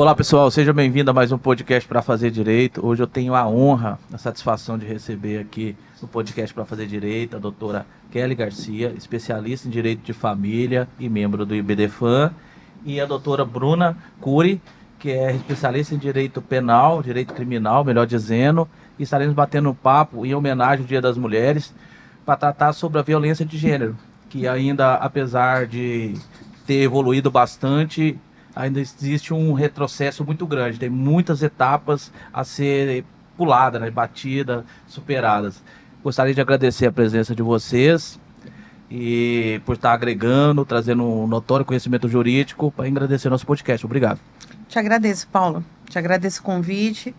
Olá pessoal, seja bem-vindo a mais um podcast para Fazer Direito. Hoje eu tenho a honra, a satisfação de receber aqui no podcast para Fazer Direito a doutora Kelly Garcia, especialista em Direito de Família e membro do IBDFAM, e a doutora Bruna Cury, que é especialista em Direito Penal, Direito Criminal, melhor dizendo, e estaremos batendo um papo em homenagem ao Dia das Mulheres para tratar sobre a violência de gênero, que ainda, apesar de ter evoluído bastante, ainda existe um retrocesso muito grande. Tem muitas etapas a ser puladas, né, batidas, superadas. Gostaria de agradecer a presença de vocês e por estar agregando, trazendo um notório conhecimento jurídico para engrandecer nosso podcast. Obrigado. Te agradeço, Paulo. Te agradeço o convite.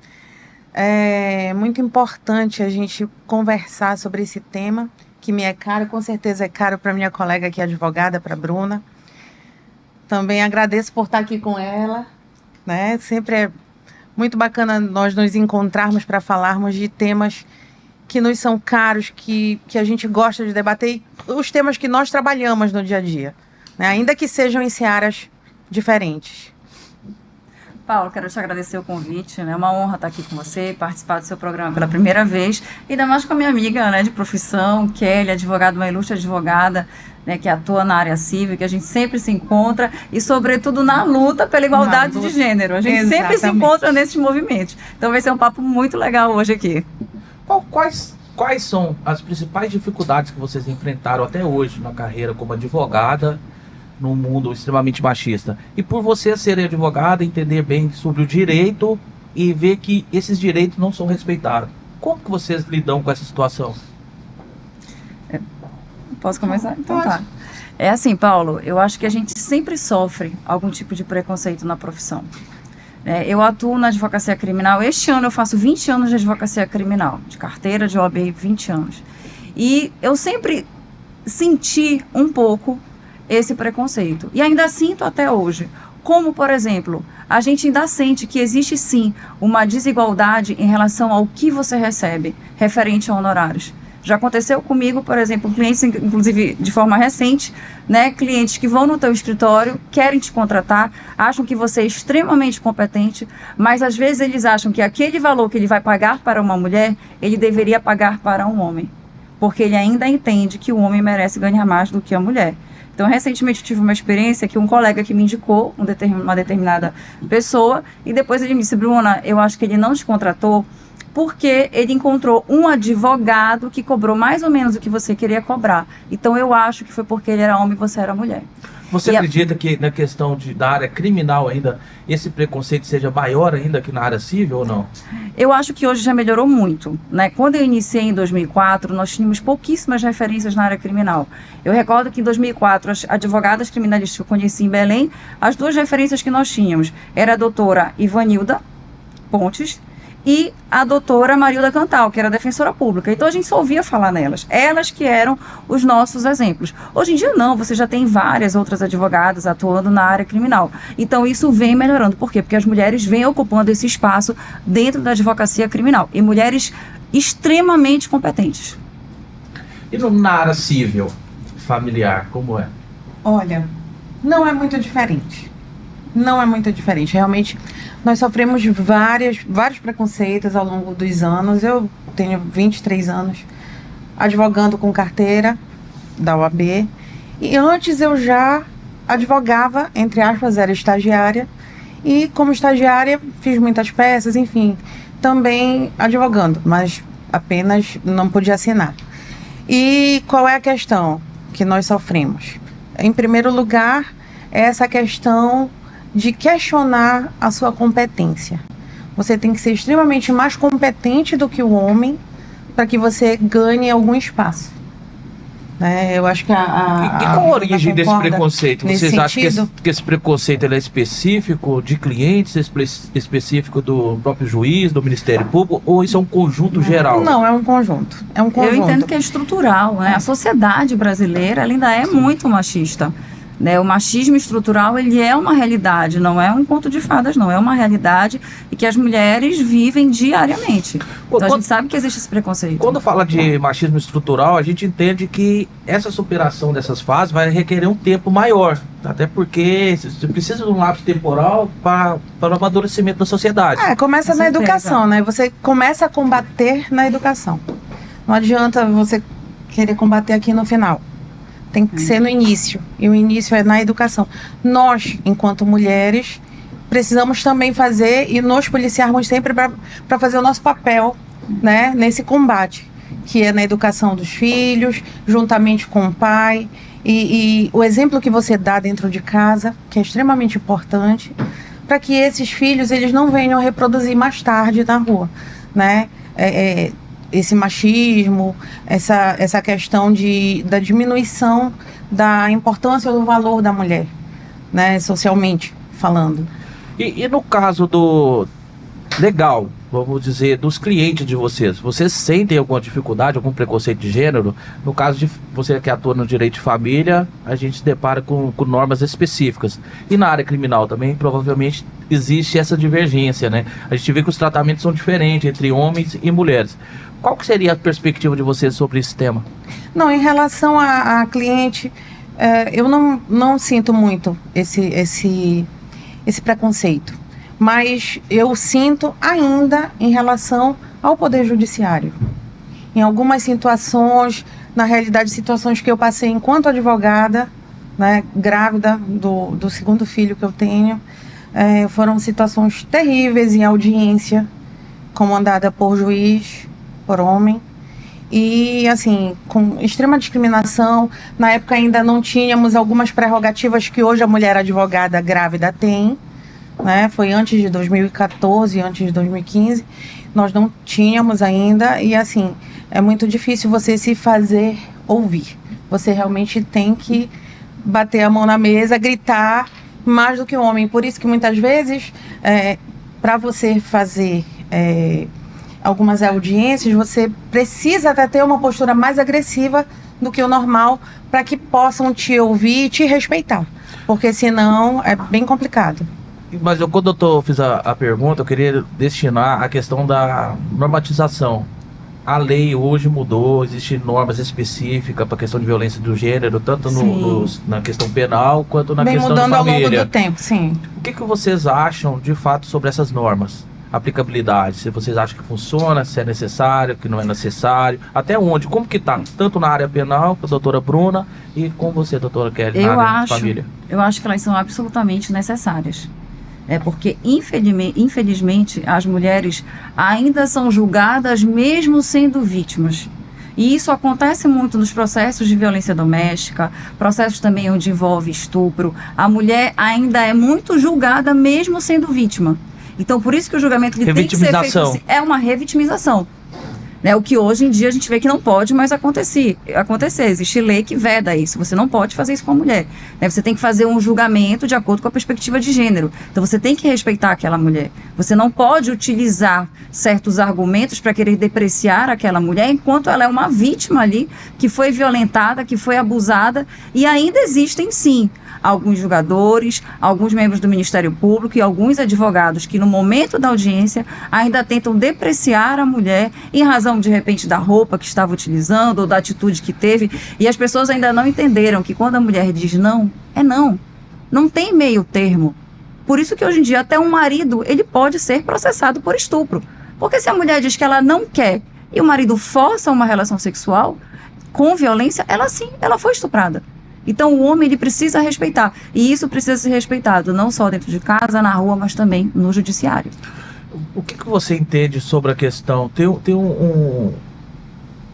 É muito importante a gente conversar sobre esse tema, que me é caro, com certeza é caro para minha colega aqui, advogada, para a Bruna. Também agradeço por estar aqui com ela, né? Sempre é muito bacana nós nos encontrarmos para falarmos de temas que nos são caros, que a gente gosta de debater, e os temas que nós trabalhamos no dia a dia, né? Ainda que sejam em searas diferentes. Paulo, quero te agradecer o convite, né? É uma honra estar aqui com você, participar do seu programa pela primeira vez, ainda mais com a minha amiga, né, de profissão, Kelly, advogada, uma ilustre advogada, né, que atua na área civil, que a gente sempre se encontra, e sobretudo na luta pela igualdade de gênero. A gente sempre se encontra nesses movimentos. Então vai ser um papo muito legal hoje aqui. Quais são as principais dificuldades que vocês enfrentaram até hoje na carreira como advogada num mundo extremamente machista? E por você ser advogada, entender bem sobre o direito e ver que esses direitos não são respeitados, como que vocês lidam com essa situação? Posso começar? Então tá. É assim, Paulo, eu acho que a gente sempre sofre algum tipo de preconceito na profissão. Eu atuo na advocacia criminal. Este ano eu faço 20 anos de advocacia criminal, de carteira de OAB, 20 anos. E eu sempre senti um pouco esse preconceito. E ainda sinto até hoje. Como, por exemplo, a gente ainda sente que existe sim uma desigualdade em relação ao que você recebe referente a honorários. Já aconteceu comigo, por exemplo, clientes, inclusive de forma recente, né, clientes que vão no teu escritório, querem te contratar, acham que você é extremamente competente, mas às vezes eles acham que aquele valor que ele vai pagar para uma mulher, ele deveria pagar para um homem, porque ele ainda entende que o homem merece ganhar mais do que a mulher. Então, recentemente eu tive uma experiência que um colega que me indicou uma determinada pessoa, e depois ele me disse: Bruna, eu acho que ele não te contratou porque ele encontrou um advogado que cobrou mais ou menos o que você queria cobrar. Então eu acho que foi porque ele era homem e você era mulher. Você acredita que na questão da área criminal ainda, esse preconceito seja maior ainda que na área civil ou não? Eu acho que hoje já melhorou muito, né? Quando eu iniciei em 2004, nós tínhamos pouquíssimas referências na área criminal. Eu recordo que em 2004, as advogadas criminalistas que eu conheci em Belém, as duas referências que nós tínhamos era a doutora Ivanilda Pontes e a doutora Marilda Cantal, que era defensora pública. Então a gente só ouvia falar nelas. Elas que eram os nossos exemplos. Hoje em dia não, você já tem várias outras advogadas atuando na área criminal. Então isso vem melhorando. Por quê? Porque as mulheres vêm ocupando esse espaço dentro da advocacia criminal. E mulheres extremamente competentes. E na área civil, familiar, como é? Olha, não é muito diferente. Não é muito diferente. Realmente, nós sofremos vários preconceitos ao longo dos anos. Eu tenho 23 anos advogando com carteira da OAB. E antes eu já advogava, entre aspas, era estagiária. E como estagiária fiz muitas peças, enfim, também advogando, mas apenas não podia assinar. E qual é a questão que nós sofremos? Em primeiro lugar, é essa questão de questionar a sua competência. Você tem que ser extremamente mais competente do que o homem para que você ganhe algum espaço. Eu acho que E qual a origem desse preconceito? Vocês acham que esse preconceito ele é específico de clientes, específico do próprio juiz, do Ministério Público, ou isso é um conjunto geral? Não, é um conjunto. Eu entendo que é estrutural, né? A sociedade brasileira ela ainda é muito machista. né? O machismo estrutural, ele é uma realidade, não é um conto de fadas, não. É uma realidade e que as mulheres vivem diariamente. Então, a gente sabe que existe esse preconceito. Quando fala de machismo estrutural, a gente entende que essa superação dessas fases vai requerer um tempo maior. Até porque você precisa de um lapso temporal para o amadurecimento da sociedade. Começa na educação, né? Você começa a combater na educação. Não adianta você querer combater aqui no final. Tem que ser no início. E o início é na educação. Nós, enquanto mulheres, precisamos também fazer e nos policiarmos sempre para fazer o nosso papel, né, nesse combate, que é na educação dos filhos, juntamente com o pai. E o exemplo que você dá dentro de casa, que é extremamente importante, para que esses filhos eles não venham reproduzir mais tarde na rua, né? Esse machismo, essa questão da diminuição da importância do valor da mulher, né, socialmente falando. E no caso do legal, vamos dizer, dos clientes de vocês sentem alguma dificuldade, algum preconceito de gênero? No caso de você que atua no direito de família, a gente se depara com normas específicas. E na área criminal também, provavelmente, existe essa divergência, né? A gente vê que os tratamentos são diferentes entre homens e mulheres. Qual que seria a perspectiva de vocês sobre esse tema? Não, em relação a cliente, eu não sinto muito esse preconceito. Mas eu sinto ainda em relação ao Poder Judiciário. Em algumas situações, na realidade, situações que eu passei enquanto advogada, né, grávida do segundo filho que eu tenho, foram situações terríveis em audiência, comandada por juiz, por homem. E, assim, com extrema discriminação. Na época ainda não tínhamos algumas prerrogativas que hoje a mulher advogada grávida tem. Né? Foi antes de 2014, antes de 2015, nós não tínhamos ainda, e assim, é muito difícil você se fazer ouvir. Você realmente tem que bater a mão na mesa, gritar mais do que o homem. Por isso que muitas vezes, para você fazer algumas audiências, você precisa até ter uma postura mais agressiva do que o normal, para que possam te ouvir e te respeitar, porque senão é bem complicado. Mas quando eu fiz a pergunta, eu queria destinar a questão da normatização. A lei hoje mudou, existem normas específicas para a questão de violência do gênero, tanto na questão penal quanto na questão da família. Vem mudando ao longo do tempo, sim. O que vocês acham, de fato, sobre essas normas? Aplicabilidade, se vocês acham que funciona, se é necessário, que não é necessário, até onde, como que tá? Tanto na área penal, com a doutora Bruna, e com você, doutora Kelly, na área de família. Eu acho que elas são absolutamente necessárias. Porque, infelizmente, as mulheres ainda são julgadas mesmo sendo vítimas. E isso acontece muito nos processos de violência doméstica, processos também onde envolve estupro. A mulher ainda é muito julgada mesmo sendo vítima. Então, por isso que o julgamento ele tem que ser feito assim, é uma revitimização. Né, o que hoje em dia a gente vê que não pode mais acontecer. Existe lei que veda isso. Você não pode fazer isso com a mulher. Né, você tem que fazer um julgamento de acordo com a perspectiva de gênero. Então você tem que respeitar aquela mulher. Você não pode utilizar certos argumentos para querer depreciar aquela mulher enquanto ela é uma vítima ali, que foi violentada, que foi abusada. E ainda existem, sim, alguns julgadores, alguns membros do Ministério Público e alguns advogados que no momento da audiência ainda tentam depreciar a mulher em razão de repente da roupa que estava utilizando ou da atitude que teve, e as pessoas ainda não entenderam que quando a mulher diz não, é não. Não tem meio termo. Por isso que hoje em dia até um marido, ele pode ser processado por estupro. Porque se a mulher diz que ela não quer e o marido força uma relação sexual com violência, ela foi estuprada. Então o homem ele precisa respeitar, e isso precisa ser respeitado não só dentro de casa, na rua, mas também no judiciário. O que você entende sobre a questão? Tem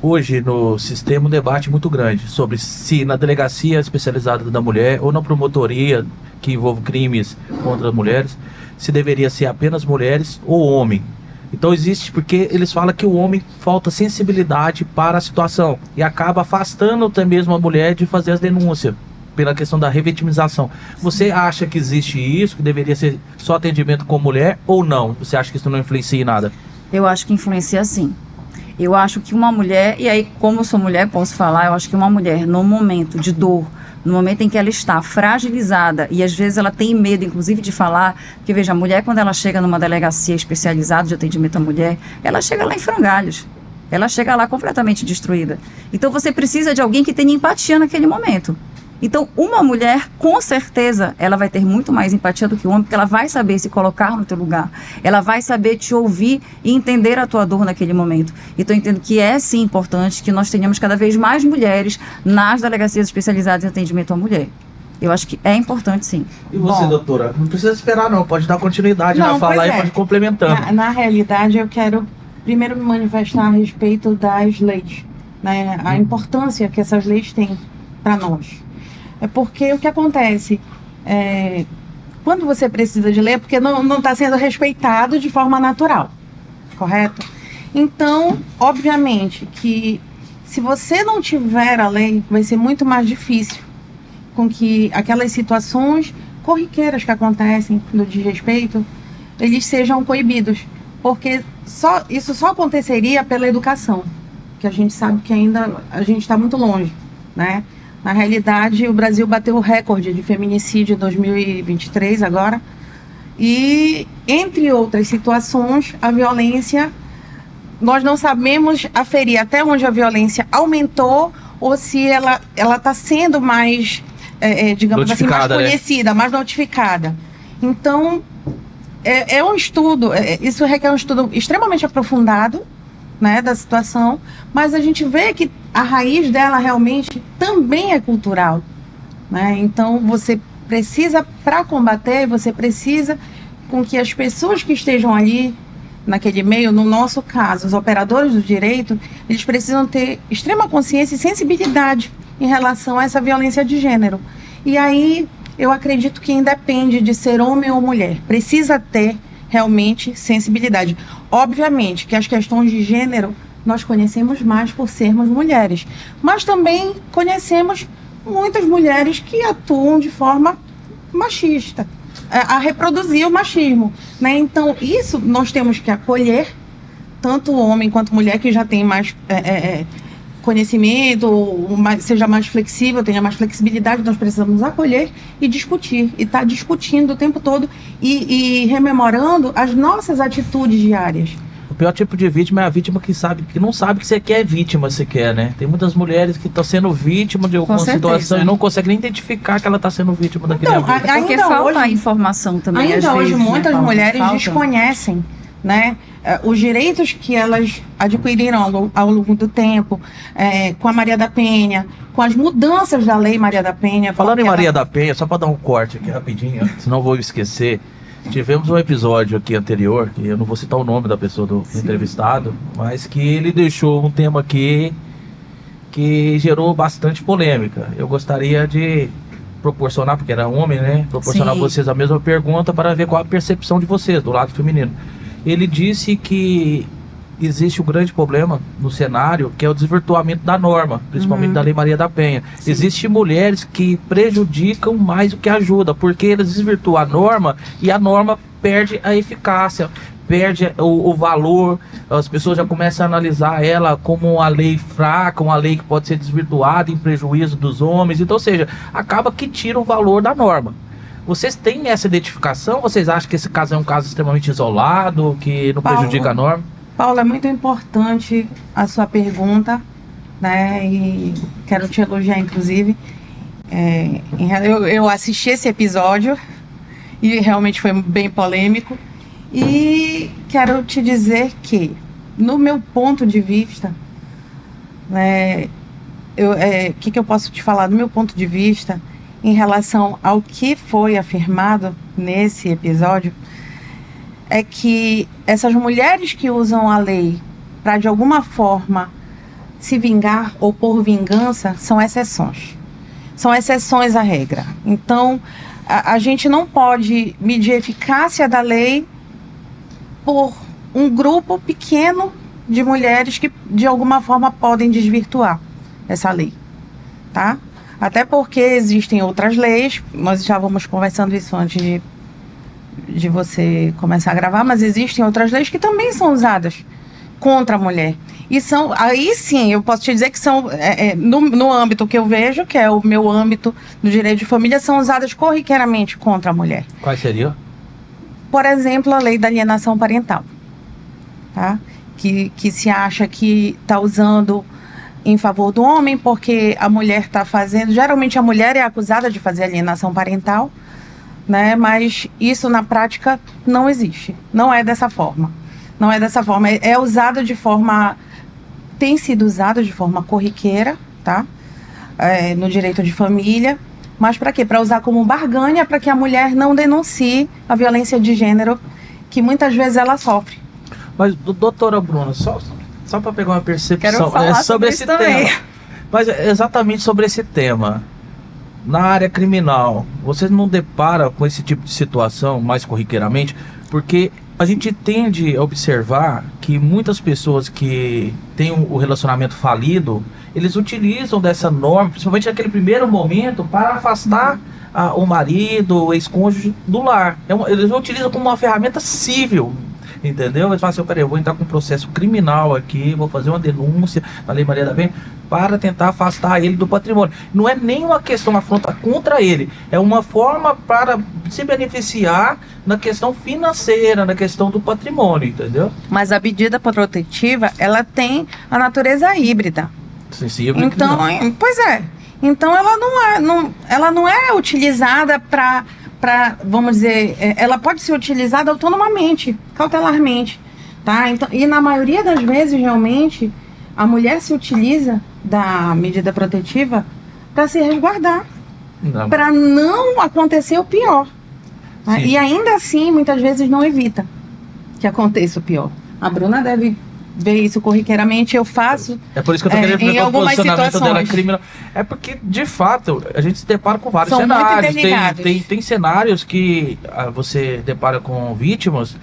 hoje no sistema um debate muito grande sobre se na delegacia especializada da mulher ou na promotoria que envolve crimes contra mulheres, se deveria ser apenas mulheres ou homem. Então existe, porque eles falam que o homem falta sensibilidade para a situação e acaba afastando até mesmo a mulher de fazer as denúncias pela questão da revitimização. Você acha que existe isso, que deveria ser só atendimento com mulher ou não? Você acha que isso não influencia em nada? Eu acho que influencia sim. Eu acho que uma mulher, e aí como eu sou mulher posso falar, eu acho que uma mulher no momento de dor, no momento em que ela está fragilizada e às vezes ela tem medo, inclusive, de falar, porque veja, a mulher quando ela chega numa delegacia especializada de atendimento à mulher, ela chega lá em frangalhos, ela chega lá completamente destruída. Então você precisa de alguém que tenha empatia naquele momento. Então, uma mulher, com certeza, ela vai ter muito mais empatia do que o homem, porque ela vai saber se colocar no teu lugar. Ela vai saber te ouvir e entender a tua dor naquele momento. Então, eu entendo que é, sim, importante que nós tenhamos cada vez mais mulheres nas delegacias especializadas em atendimento à mulher. Eu acho que é importante, sim. E você, doutora? Não precisa esperar, não. Pode dar continuidade na fala e pode ir complementando. Na realidade, eu quero primeiro me manifestar a respeito das leis, né? A importância que essas leis têm para nós. É porque o que acontece quando você precisa de lei é porque não está sendo respeitado de forma natural, correto? Então, obviamente que se você não tiver a lei, vai ser muito mais difícil com que aquelas situações corriqueiras que acontecem no desrespeito, eles sejam coibidos, porque isso só aconteceria pela educação, que a gente sabe que ainda a gente está muito longe, né? Na realidade, o Brasil bateu o recorde de feminicídio em 2023 agora. E, entre outras situações, a violência, nós não sabemos aferir até onde a violência aumentou ou se ela está sendo mais, digamos assim, mais conhecida, mais notificada. Então, é um estudo, isso requer um estudo extremamente aprofundado, né, da situação, mas a gente vê que a raiz dela realmente também é cultural, né? Então você precisa, para combater, você precisa com que as pessoas que estejam ali naquele meio, no nosso caso, os operadores do direito, eles precisam ter extrema consciência e sensibilidade em relação a essa violência de gênero. E aí eu acredito que independe de ser homem ou mulher, precisa ter realmente sensibilidade. Obviamente que as questões de gênero nós conhecemos mais por sermos mulheres, mas também conhecemos muitas mulheres que atuam de forma machista, a reproduzir o machismo, né? Então isso nós temos que acolher, tanto o homem quanto a mulher que já tem mais conhecimento, seja mais flexível, tenha mais flexibilidade, nós precisamos acolher e discutir, e estar discutindo o tempo todo e rememorando as nossas atitudes diárias. O pior tipo de vítima é a vítima que não sabe que você quer vítima sequer, né? Tem muitas mulheres que estão sendo vítima de alguma situação e não conseguem nem identificar que ela está sendo vítima daquele abuso. Porque falta a informação também, ainda às hoje, vezes, muitas mulheres desconhecem, né, os direitos que elas adquiriram ao longo do tempo, com a Maria da Penha, com as mudanças da lei Maria da Penha. Falando em Maria da Penha, só para dar um corte aqui rapidinho, senão eu vou esquecer. Tivemos um episódio aqui anterior, que eu não vou citar o nome da pessoa do entrevistado, mas que ele deixou um tema aqui que gerou bastante polêmica. Eu gostaria de proporcionar, porque era homem, né? Proporcionar a vocês a mesma pergunta para ver qual a percepção de vocês, do lado feminino. Ele disse que existe um grande problema no cenário, que é o desvirtuamento da norma, principalmente da Lei Maria da Penha. Existem mulheres que prejudicam mais do que ajudam, porque eles desvirtuam a norma e a norma perde a eficácia, perde o valor, as pessoas já começam a analisar ela como uma lei fraca, uma lei que pode ser desvirtuada em prejuízo dos homens, então, ou seja, acaba que tira o valor da norma. Vocês têm essa identificação? Vocês acham que esse caso é um caso extremamente isolado, que não prejudica a norma? Paulo, é muito importante a sua pergunta, né? E quero te elogiar, inclusive. Eu assisti esse episódio e realmente foi bem polêmico. E quero te dizer que, no meu ponto de vista, né, que eu posso te falar? Do meu ponto de vista, em relação ao que foi afirmado nesse episódio, é que essas mulheres que usam a lei para de alguma forma se vingar ou por vingança são exceções. São exceções à regra. Então, a gente não pode medir a eficácia da lei por um grupo pequeno de mulheres que de alguma forma podem desvirtuar essa lei, tá? Até porque existem outras leis, nós já vamos conversando isso antes de você começar a gravar, mas existem outras leis que também são usadas contra a mulher. E aí sim, eu posso te dizer que são, no âmbito que eu vejo, que é o meu âmbito do direito de família, são usadas corriqueiramente contra a mulher. Quais seriam? Por exemplo, a lei da alienação parental, tá? Que se acha que está usando em favor do homem, porque a mulher está fazendo... Geralmente a mulher é acusada de fazer alienação parental, né? Mas isso na prática não existe. Não é dessa forma. Não é dessa forma. É usado de forma... Tem sido usado de forma corriqueira, tá? No direito de família. Mas para quê? Para usar como barganha para que a mulher não denuncie a violência de gênero que muitas vezes ela sofre. Mas, doutora Bruna, só para pegar uma percepção... Quero falar sobre esse tema. Mas exatamente sobre esse tema. Na área criminal, você não depara com esse tipo de situação mais corriqueiramente? Porque a gente tende a observar que muitas pessoas que têm o relacionamento falido, eles utilizam dessa norma, principalmente naquele primeiro momento, para afastar o marido, o ex-cônjuge do lar. Eles utilizam como uma ferramenta civil, entendeu? Eles falam assim, peraí, eu vou entrar com um processo criminal aqui, vou fazer uma denúncia na Lei Maria da Penha para tentar afastar ele do patrimônio. Não é nem uma questão, uma afronta contra ele, é uma forma para se beneficiar na questão financeira, na questão do patrimônio, entendeu? Mas a medida protetiva, ela tem a natureza híbrida. Sensível. Então, pois é. Então ela não é utilizada para, vamos dizer, ela pode ser utilizada autonomamente, cautelarmente, tá? Então, e na maioria das vezes, realmente, a mulher se utiliza da medida protetiva para se resguardar, para não acontecer o pior. Tá? E ainda assim, muitas vezes não evita que aconteça o pior. A Bruna deve ver isso corriqueiramente, eu faço. É por isso que eu tô querendo ver o posicionamento situações. dela criminal. É porque, de fato, a gente se depara com vários São cenários. Muito tem cenários que você depara com vítimas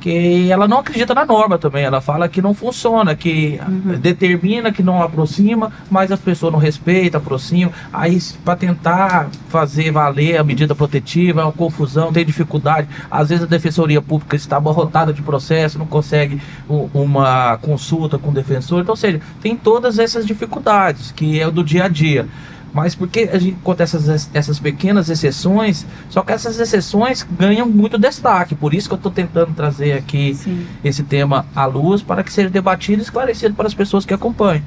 que ela não acredita na norma também. Ela fala que não funciona, que determina que não aproxima, mas as pessoas não respeitam, aproximam. Aí, para tentar fazer valer a medida protetiva, é uma confusão, tem dificuldade. Às vezes a Defensoria Pública está abarrotada de processo, não consegue uma consulta com o defensor. Então, ou seja, tem todas essas dificuldades, que é do dia a dia. Mas porque a gente conta essas pequenas exceções, só que essas exceções ganham muito destaque. Por isso que eu estou tentando trazer aqui esse tema à luz, para que seja debatido e esclarecido para as pessoas que acompanham.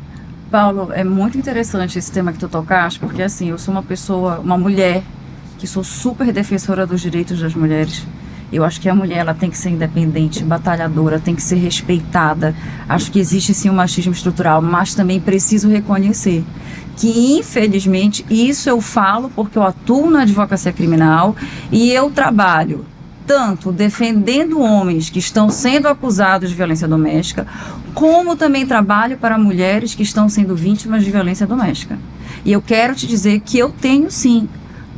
Paulo, é muito interessante esse tema que tu tocaste, porque assim, eu sou uma mulher, que sou super defensora dos direitos das mulheres. Eu acho que a mulher, ela tem que ser independente, batalhadora, tem que ser respeitada. Acho que existe sim um machismo estrutural, mas também preciso reconhecer que, infelizmente, isso eu falo porque eu atuo na advocacia criminal e eu trabalho tanto defendendo homens que estão sendo acusados de violência doméstica, como também trabalho para mulheres que estão sendo vítimas de violência doméstica. E eu quero te dizer que eu tenho sim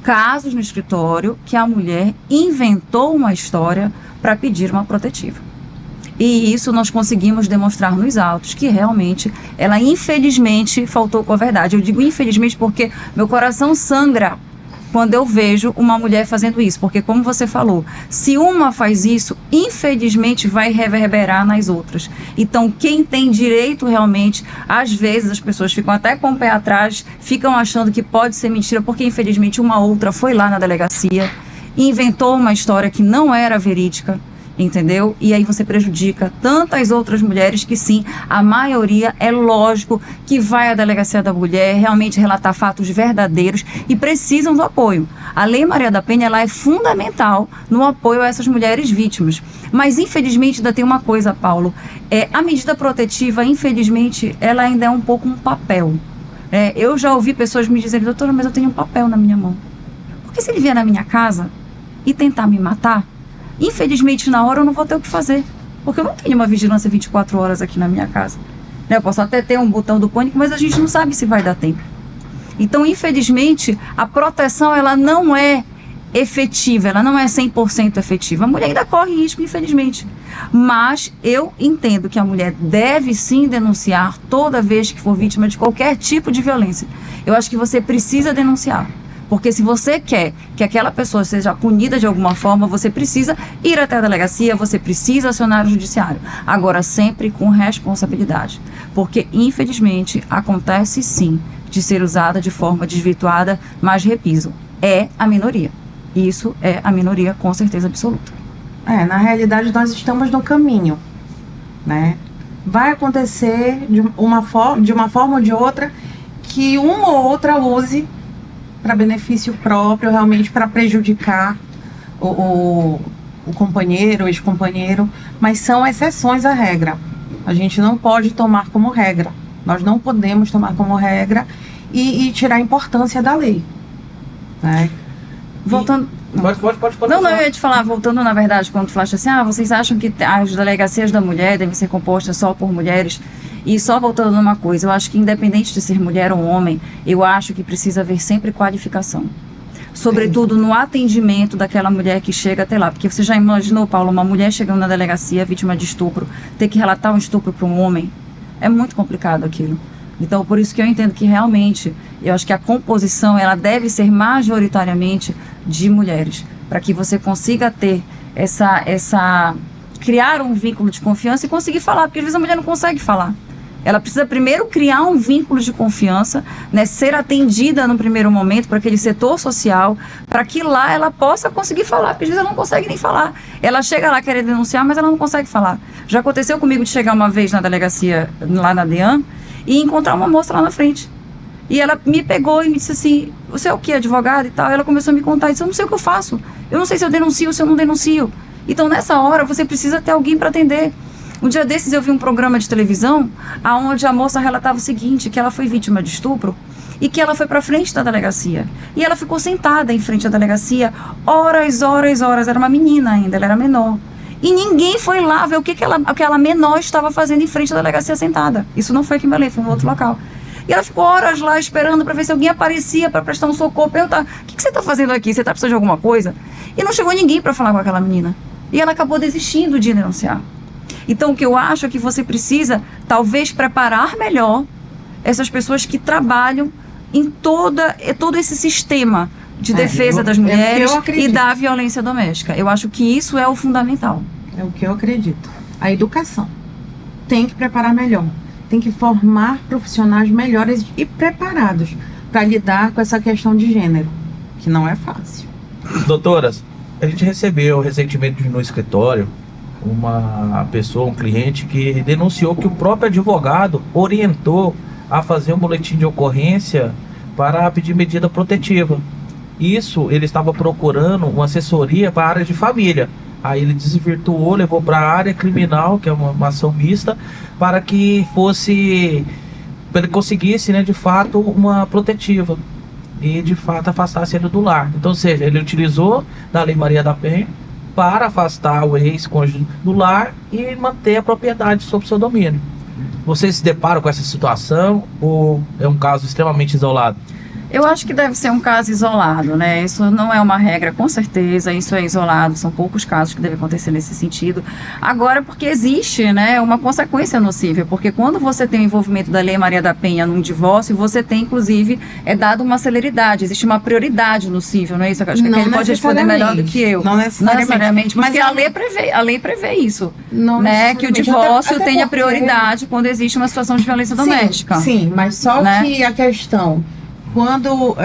casos no escritório que a mulher inventou uma história para pedir uma protetiva. E isso nós conseguimos demonstrar nos autos, que realmente ela infelizmente faltou com a verdade. Eu digo infelizmente porque meu coração sangra quando eu vejo uma mulher fazendo isso. Porque como você falou, se uma faz isso, infelizmente vai reverberar nas outras. Então quem tem direito realmente, às vezes as pessoas ficam até com o pé atrás, ficam achando que pode ser mentira, porque infelizmente uma outra foi lá na delegacia, inventou uma história que não era verídica. Entendeu? E aí você prejudica tantas outras mulheres que sim, a maioria é lógico que vai à delegacia da mulher realmente relatar fatos verdadeiros e precisam do apoio. A Lei Maria da Penha, ela é fundamental no apoio a essas mulheres vítimas. Mas infelizmente ainda tem uma coisa, Paulo, a medida protetiva, infelizmente, ela ainda é um pouco um papel. Eu já ouvi pessoas me dizerem, doutora, mas eu tenho um papel na minha mão. Porque se ele vier na minha casa e tentar me matar, infelizmente, na hora eu não vou ter o que fazer, porque eu não tenho uma vigilância 24 horas aqui na minha casa. Eu posso até ter um botão do pânico, mas a gente não sabe se vai dar tempo. Então, infelizmente, a proteção ela não é efetiva, ela não é 100% efetiva. A mulher ainda corre risco, infelizmente. Mas eu entendo que a mulher deve sim denunciar toda vez que for vítima de qualquer tipo de violência. Eu acho que você precisa denunciar. Porque se você quer que aquela pessoa seja punida de alguma forma, você precisa ir até a delegacia, você precisa acionar o judiciário. Agora, sempre com responsabilidade. Porque, infelizmente, acontece sim de ser usada de forma desvirtuada, mas, repito, é a minoria. Isso é a minoria com certeza absoluta. Na realidade, nós estamos no caminho, né? Vai acontecer de uma forma ou de outra que uma ou outra use para benefício próprio, realmente para prejudicar o companheiro, o ex-companheiro, mas são exceções à regra. A gente não pode tomar como regra. Nós não podemos tomar como regra e tirar a importância da lei, né? Voltando... Pode Não, eu ia te falar, voltando na verdade, quando tu falaste assim, vocês acham que as delegacias da mulher devem ser compostas só por mulheres? E só voltando numa coisa, eu acho que independente de ser mulher ou homem, eu acho que precisa haver sempre qualificação. Sobretudo no atendimento daquela mulher que chega até lá. Porque você já imaginou, Paulo, uma mulher chegando na delegacia, vítima de estupro, ter que relatar um estupro para um homem? É muito complicado aquilo. Então, por isso que eu entendo que realmente, eu acho que a composição, ela deve ser majoritariamente de mulheres, para que você consiga ter criar um vínculo de confiança e conseguir falar, porque às vezes a mulher não consegue falar. Ela precisa primeiro criar um vínculo de confiança, né, ser atendida no primeiro momento para aquele setor social, para que lá ela possa conseguir falar, porque às vezes ela não consegue nem falar. Ela chega lá querendo denunciar, mas ela não consegue falar. Já aconteceu comigo de chegar uma vez na delegacia, lá na DEAN, e encontrar uma moça lá na frente. E ela me pegou e me disse assim, você é o quê, advogada e tal? Ela começou a me contar, e disse, eu não sei o que eu faço. Eu não sei se eu denuncio ou se eu não denuncio. Então, nessa hora, você precisa ter alguém para atender. Um dia desses eu vi um programa de televisão onde a moça relatava o seguinte, que ela foi vítima de estupro e que ela foi para frente da delegacia. E ela ficou sentada em frente à delegacia horas, era uma menina ainda, ela era menor. E ninguém foi lá ver o que aquela menor estava fazendo em frente à delegacia sentada. Isso não foi aqui em Belém, foi em outro local. E ela ficou horas lá esperando para ver se alguém aparecia para prestar um socorro, perguntar, o que você está fazendo aqui? Você está precisando de alguma coisa? E não chegou ninguém para falar com aquela menina. E ela acabou desistindo de denunciar. Então, o que eu acho é que você precisa, talvez, preparar melhor essas pessoas que trabalham em todo esse sistema de defesa das mulheres e da violência doméstica. Eu acho que isso é o fundamental. É o que eu acredito. A educação. Tem que preparar melhor. Tem que formar profissionais melhores e preparados para lidar com essa questão de gênero, que não é fácil. Doutoras, a gente recebeu recentemente no escritório uma pessoa, um cliente, que denunciou que o próprio advogado orientou a fazer um boletim de ocorrência para pedir medida protetiva. Isso, ele estava procurando uma assessoria para a área de família. Aí ele desvirtuou, levou para a área criminal, que é uma ação mista, para que ele conseguisse, né, de fato, uma protetiva e, de fato, afastasse ele do lar. Então, ou seja, ele utilizou da Lei Maria da Penha para afastar o ex-cônjuge do lar e manter a propriedade sob seu domínio. Vocês se deparam com essa situação ou é um caso extremamente isolado? Eu acho que deve ser um caso isolado, né? Isso não é uma regra, com certeza, isso é isolado, são poucos casos que devem acontecer nesse sentido. Agora, porque existe, né, uma consequência nocível, porque quando você tem o envolvimento da Lei Maria da Penha num divórcio, você tem, inclusive, dado uma celeridade, existe uma prioridade nocível, não é isso? Eu acho que ele pode responder melhor do que eu. Não necessariamente. Mas a lei prevê isso, né, que o divórcio até tenha prioridade quando existe uma situação de violência doméstica. Sim, mas só que a questão... Quando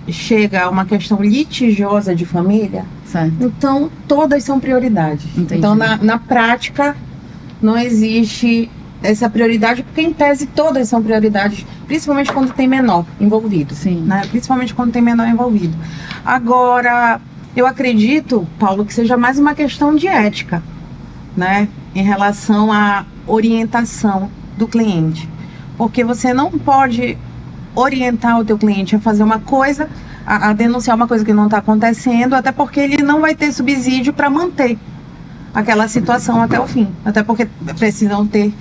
chega uma questão litigiosa de família, certo, então todas são prioridades. Entendi. Então, na prática, não existe essa prioridade, porque em tese todas são prioridades, principalmente quando tem menor envolvido. Sim. Né? Principalmente quando tem menor envolvido. Agora, eu acredito, Paulo, que seja mais uma questão de ética, né? Em relação à orientação do cliente. Porque você não pode orientar o teu cliente a fazer uma coisa, a denunciar uma coisa que não está acontecendo, até porque ele não vai ter subsídio para manter aquela situação até o fim. Até porque precisam ter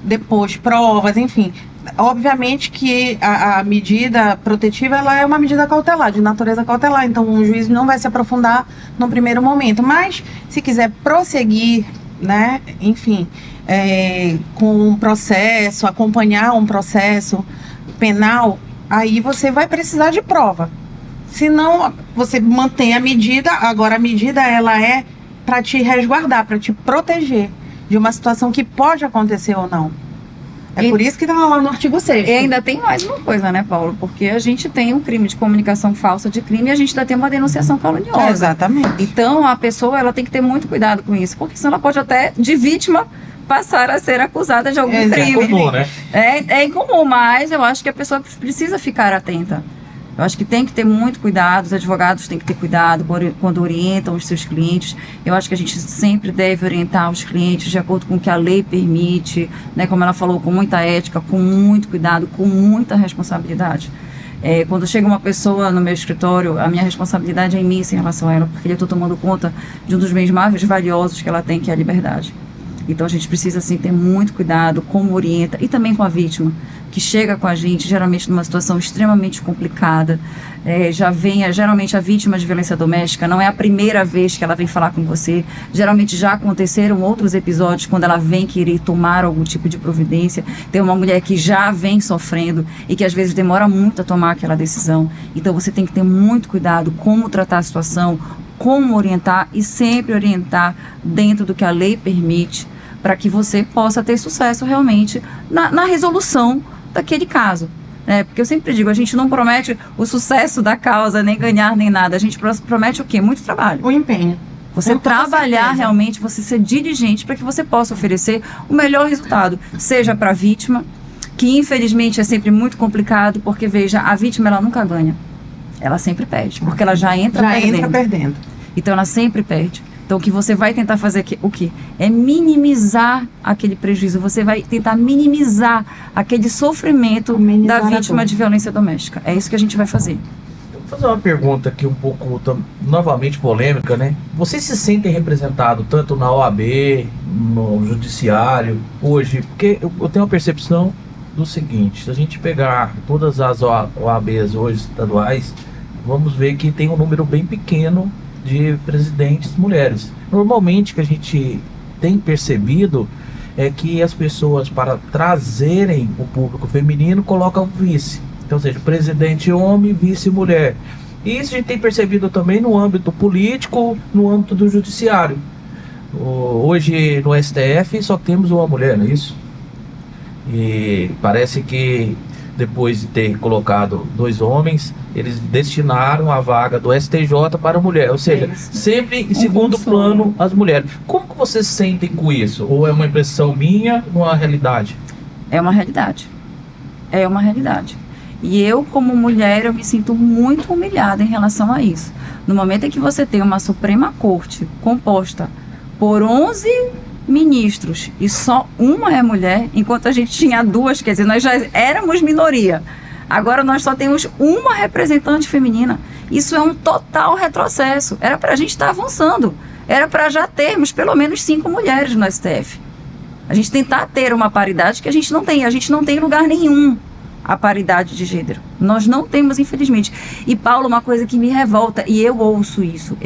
depois provas, enfim. Obviamente que a medida protetiva, ela é uma medida cautelar, de natureza cautelar, então o juiz não vai se aprofundar no primeiro momento. Mas, se quiser prosseguir, né, enfim, com um processo, acompanhar um processo penal, aí você vai precisar de prova. Senão, você mantém a medida, agora a medida ela é para te resguardar, para te proteger de uma situação que pode acontecer ou não. É por isso que tá lá no artigo 6º. E ainda tem mais uma coisa, né, Paulo? Porque a gente tem um crime de comunicação falsa de crime e a gente ainda tem uma denunciação caluniosa. Exatamente. Então, a pessoa ela tem que ter muito cuidado com isso, porque senão ela pode até, de vítima, passar a ser acusada de algum crime. É comum, né? É incomum, mas eu acho que a pessoa precisa ficar atenta. Eu acho que tem que ter muito cuidado, os advogados têm que ter cuidado quando orientam os seus clientes. Eu acho que a gente sempre deve orientar os clientes de acordo com o que a lei permite, né? Como ela falou, com muita ética, com muito cuidado, com muita responsabilidade. Quando chega uma pessoa no meu escritório, a minha responsabilidade é imensa em relação a ela, porque eu estou tomando conta de um dos bens mais valiosos que ela tem, que é a liberdade. Então a gente precisa assim ter muito cuidado como orienta e também com a vítima que chega com a gente geralmente numa situação extremamente complicada, geralmente a vítima de violência doméstica não é a primeira vez que ela vem falar com você, geralmente já aconteceram outros episódios quando ela vem querer tomar algum tipo de providência. Tem uma mulher que já vem sofrendo e que às vezes demora muito a tomar aquela decisão, então você tem que ter muito cuidado como tratar a situação, como orientar e sempre orientar dentro do que a lei permite, para que você possa ter sucesso realmente na resolução daquele caso. Porque eu sempre digo, a gente não promete o sucesso da causa, nem ganhar, nem nada. A gente promete o quê? Muito trabalho. O empenho. Você trabalhar realmente, você ser diligente para que você possa oferecer o melhor resultado, seja para a vítima, que infelizmente é sempre muito complicado, porque veja, a vítima ela nunca ganha. Ela sempre perde, porque ela já entra perdendo. Então ela sempre perde. Então, o que você vai tentar fazer o quê? É minimizar aquele prejuízo. Você vai tentar minimizar aquele sofrimento da vítima de violência doméstica. É isso que a gente vai fazer. Eu vou fazer uma pergunta aqui um pouco, novamente polêmica, né? Vocês se sentem representados tanto na OAB, no judiciário, hoje? Porque eu tenho uma percepção do seguinte, se a gente pegar todas as OABs hoje estaduais, vamos ver que tem um número bem pequeno de presidentes mulheres. Normalmente o que a gente tem percebido é que as pessoas, para trazerem o público feminino, colocam vice. Então, ou seja, presidente homem, vice mulher. E isso a gente tem percebido também no âmbito político, no âmbito do judiciário. Hoje no STF só temos uma mulher, não é isso? E parece que depois de ter colocado 2 homens, eles destinaram a vaga do STJ para a mulher, ou seja, sempre em segundo plano as mulheres. Como que vocês se sentem com isso? Ou é uma impressão minha ou uma realidade? É uma realidade. É uma realidade. E eu, como mulher, eu me sinto muito humilhada em relação a isso. No momento em que você tem uma Suprema Corte composta por 11 ministros e só uma é mulher, enquanto a gente tinha 2, quer dizer, nós já éramos minoria. Agora nós só temos uma representante feminina. Isso é um total retrocesso. Era para a gente estar avançando. Era para já termos pelo menos 5 mulheres no STF. A gente tentar ter uma paridade que a gente não tem. A gente não tem lugar nenhum a paridade de gênero. Nós não temos, infelizmente. E, Paulo, uma coisa que me revolta, e eu ouço isso.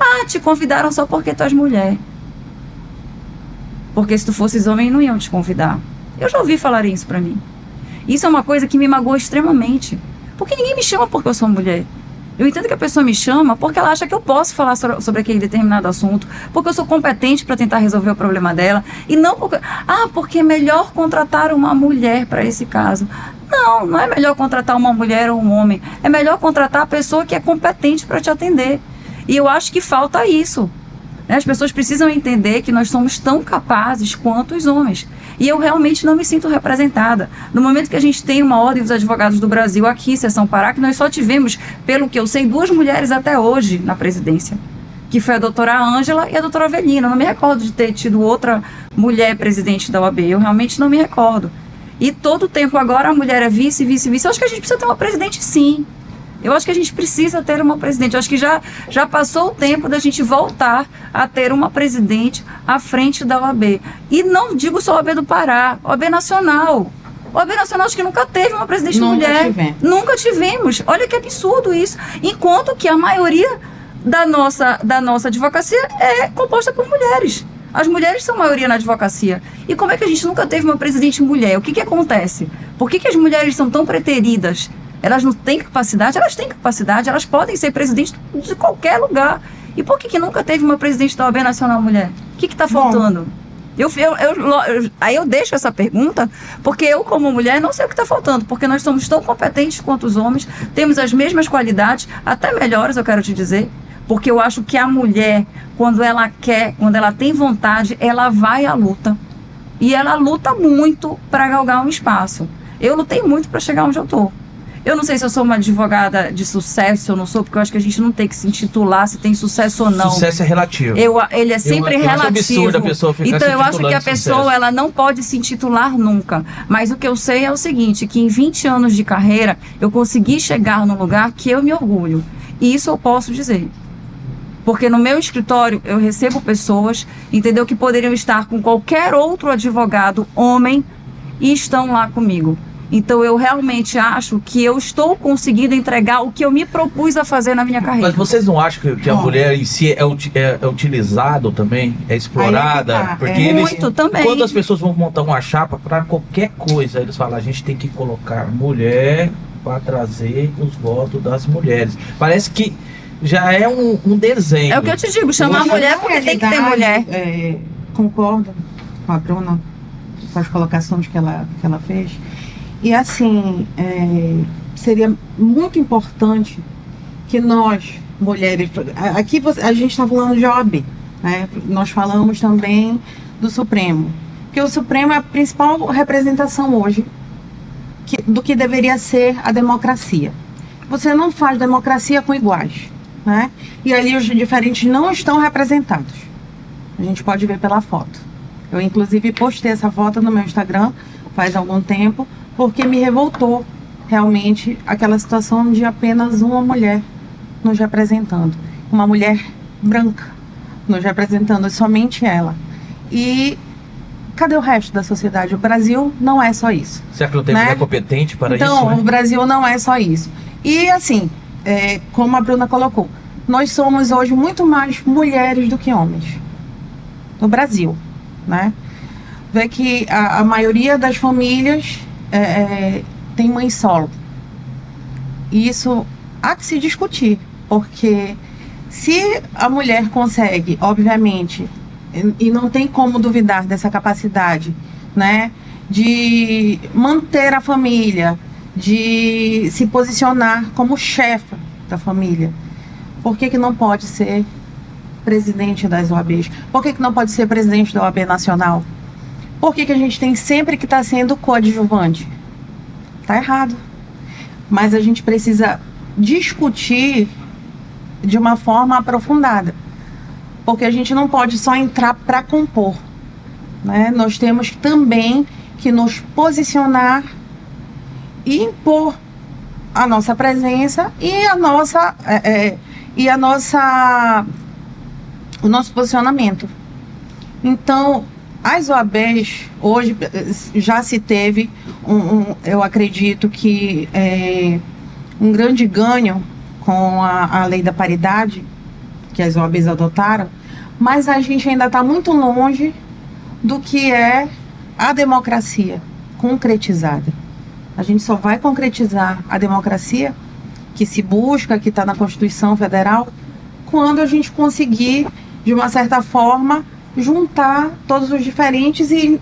Ah, te convidaram só porque tu és mulher. Porque se tu fosses homem, não iam te convidar. Eu já ouvi falar isso pra mim. Isso é uma coisa que me magoa extremamente. Porque ninguém me chama porque eu sou mulher. Eu entendo que a pessoa me chama porque ela acha que eu posso falar sobre aquele determinado assunto, porque eu sou competente para tentar resolver o problema dela, e não porque é melhor contratar uma mulher para esse caso. Não, não é melhor contratar uma mulher ou um homem. É melhor contratar a pessoa que é competente para te atender. E eu acho que falta isso. As pessoas precisam entender que nós somos tão capazes quanto os homens. E eu realmente não me sinto representada. No momento que a gente tem uma ordem dos advogados do Brasil aqui, Seção Pará, que nós só tivemos, pelo que eu sei, 2 mulheres até hoje na presidência, que foi a doutora Ângela e a doutora Avelina. Eu não me recordo de ter tido outra mulher presidente da OAB. Eu realmente não me recordo. E todo o tempo agora a mulher é vice. Eu acho que a gente precisa ter uma presidente, sim. Eu acho que a gente precisa ter uma presidente. Eu acho que já passou o tempo da gente voltar a ter uma presidente à frente da OAB. E não digo só a OAB do Pará, a OAB Nacional. A OAB Nacional acho que nunca teve uma presidente mulher. Nunca tivemos. Olha que absurdo isso. Enquanto que a maioria da nossa advocacia é composta por mulheres. As mulheres são maioria na advocacia. E como é que a gente nunca teve uma presidente mulher? O que acontece? Por que as mulheres são tão preteridas Elas não têm capacidade? Elas têm capacidade, elas podem ser presidentes de qualquer lugar. E por que nunca teve uma presidente da OAB Nacional mulher? O que está faltando? Aí eu deixo essa pergunta, porque eu, como mulher, não sei o que está faltando, porque nós somos tão competentes quanto os homens, temos as mesmas qualidades, até melhores, eu quero te dizer, porque eu acho que a mulher, quando ela quer, quando ela tem vontade, ela vai à luta. E ela luta muito para galgar um espaço. Eu lutei muito para chegar onde eu estou. Eu não sei se eu sou uma advogada de sucesso, se eu não sou, porque eu acho que a gente não tem que se intitular se tem sucesso ou não. Sucesso é relativo. Ele é sempre relativo. Eu acho absurdo a pessoa ficar então eu acho que a pessoa ela não pode se intitular nunca. Mas o que eu sei é o seguinte, que em 20 anos de carreira eu consegui chegar num lugar que eu me orgulho. E isso eu posso dizer. Porque no meu escritório eu recebo pessoas, entendeu, que poderiam estar com qualquer outro advogado homem e estão lá comigo. Então eu realmente acho que eu estou conseguindo entregar o que eu me propus a fazer na minha carreira. Mas vocês não acham que a mulher em si é utilizada também? É explorada? Porque eles, muito também. Quando as pessoas vão montar uma chapa para qualquer coisa, eles falam, a gente tem que colocar mulher para trazer os votos das mulheres. Parece que já é um desenho. É o que eu te digo, chamar mulher porque tem que ter mulher. Concordo com a Bruna, com as colocações que ela fez. E assim, seria muito importante que nós, mulheres, aqui a gente está falando de OAB, né? Nós falamos também do Supremo, porque o Supremo é a principal representação hoje do que deveria ser a democracia. Você não faz democracia com iguais, né? E ali os diferentes não estão representados. A gente pode ver pela foto. Eu inclusive postei essa foto no meu Instagram faz algum tempo, porque me revoltou realmente aquela situação de apenas uma mulher nos representando. Uma mulher branca nos representando, somente ela. E cadê o resto da sociedade? O Brasil não é só isso. Será que não tem mulher competente para isso? Então, o Brasil não é só isso. E assim, como a Bruna colocou, nós somos hoje muito mais mulheres do que homens. No Brasil, né? Vê que a maioria das famílias tem mãe solo. E isso há que se discutir, porque se a mulher consegue, obviamente, e não tem como duvidar dessa capacidade, né, de manter a família, de se posicionar como chefe da família, por que não pode ser presidente das OABs? Por que não pode ser presidente da OAB Nacional? Por que a gente tem sempre que estar sendo coadjuvante? Tá errado. Mas a gente precisa discutir de uma forma aprofundada. Porque a gente não pode só entrar para compor, né? Nós temos também que nos posicionar e impor a nossa presença e o nosso posicionamento. Então, as OABs, hoje já se teve, eu acredito que um grande ganho com a lei da paridade, que as OABs adotaram, mas a gente ainda está muito longe do que é a democracia concretizada. A gente só vai concretizar a democracia que se busca, que está na Constituição Federal, quando a gente conseguir, de uma certa forma, juntar todos os diferentes e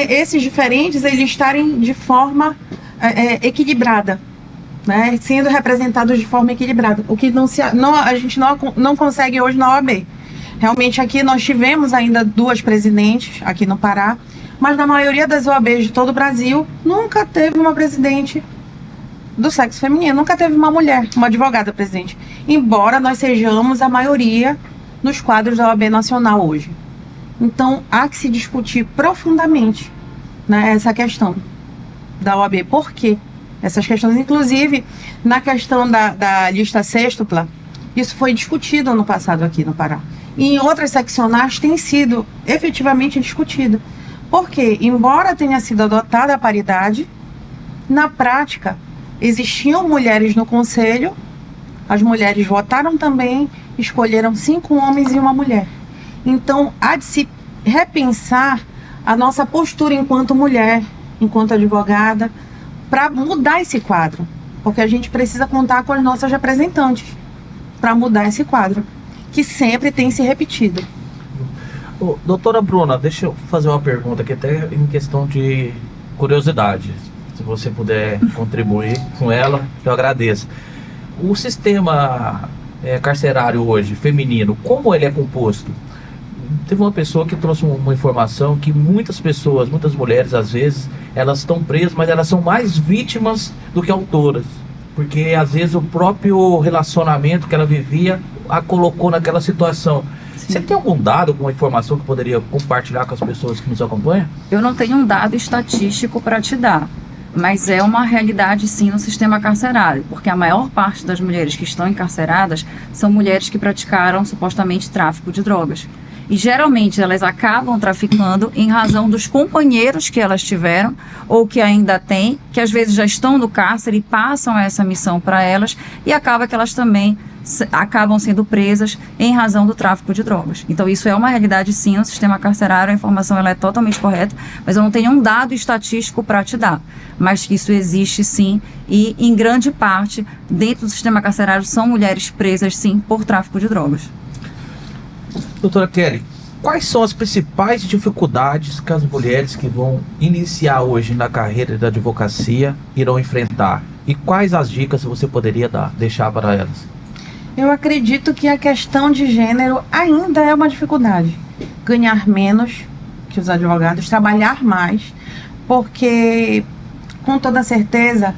esses diferentes eles estarem de forma equilibrada, né? Sendo representados de forma equilibrada, o que a gente não consegue hoje na OAB. Realmente aqui nós tivemos ainda 2 presidentes aqui no Pará, mas na maioria das OABs de todo o Brasil nunca teve uma presidente do sexo feminino, nunca teve uma mulher, uma advogada presidente, embora nós sejamos a maioria nos quadros da OAB Nacional hoje. Então, há que se discutir profundamente, né, essa questão da OAB. Por quê? Essas questões, inclusive, na questão da lista sêxtupla, isso foi discutido ano passado aqui no Pará. E em outras seccionais tem sido efetivamente discutido. Porque, embora tenha sido adotada a paridade, na prática, existiam mulheres no conselho, as mulheres votaram também, escolheram 5 homens e uma mulher. Então, há de se repensar a nossa postura enquanto mulher, enquanto advogada, para mudar esse quadro. porque a gente precisa contar com as nossas representantes para mudar esse quadro, que sempre tem se repetido. Doutora Bruna, deixa eu fazer uma pergunta aqui, até em questão de curiosidade. Se você puder contribuir com ela, eu agradeço. O sistema carcerário hoje, feminino, como ele é composto? Teve uma pessoa que trouxe uma informação que muitas pessoas, muitas mulheres, às vezes, elas estão presas, mas elas são mais vítimas do que autoras. Porque, às vezes, o próprio relacionamento que ela vivia a colocou naquela situação. Sim. Você tem algum dado, alguma informação que poderia compartilhar com as pessoas que nos acompanham? Eu não tenho um dado estatístico para te dar, mas é uma realidade, sim, no sistema carcerário, porque a maior parte das mulheres que estão encarceradas são mulheres que praticaram, supostamente, tráfico de drogas. E geralmente elas acabam traficando em razão dos companheiros que elas tiveram ou que ainda têm, que às vezes já estão no cárcere e passam essa missão para elas, e acaba que elas também acabam sendo presas em razão do tráfico de drogas. Então isso é uma realidade, sim, no sistema carcerário, a informação ela é totalmente correta, mas eu não tenho um dado estatístico para te dar, mas que isso existe, sim, e em grande parte dentro do sistema carcerário são mulheres presas, sim, por tráfico de drogas. Doutora Kelly, quais são as principais dificuldades que as mulheres que vão iniciar hoje na carreira da advocacia irão enfrentar? E quais as dicas você poderia deixar para elas? Eu acredito que a questão de gênero ainda é uma dificuldade. Ganhar menos que os advogados, trabalhar mais, porque com toda certeza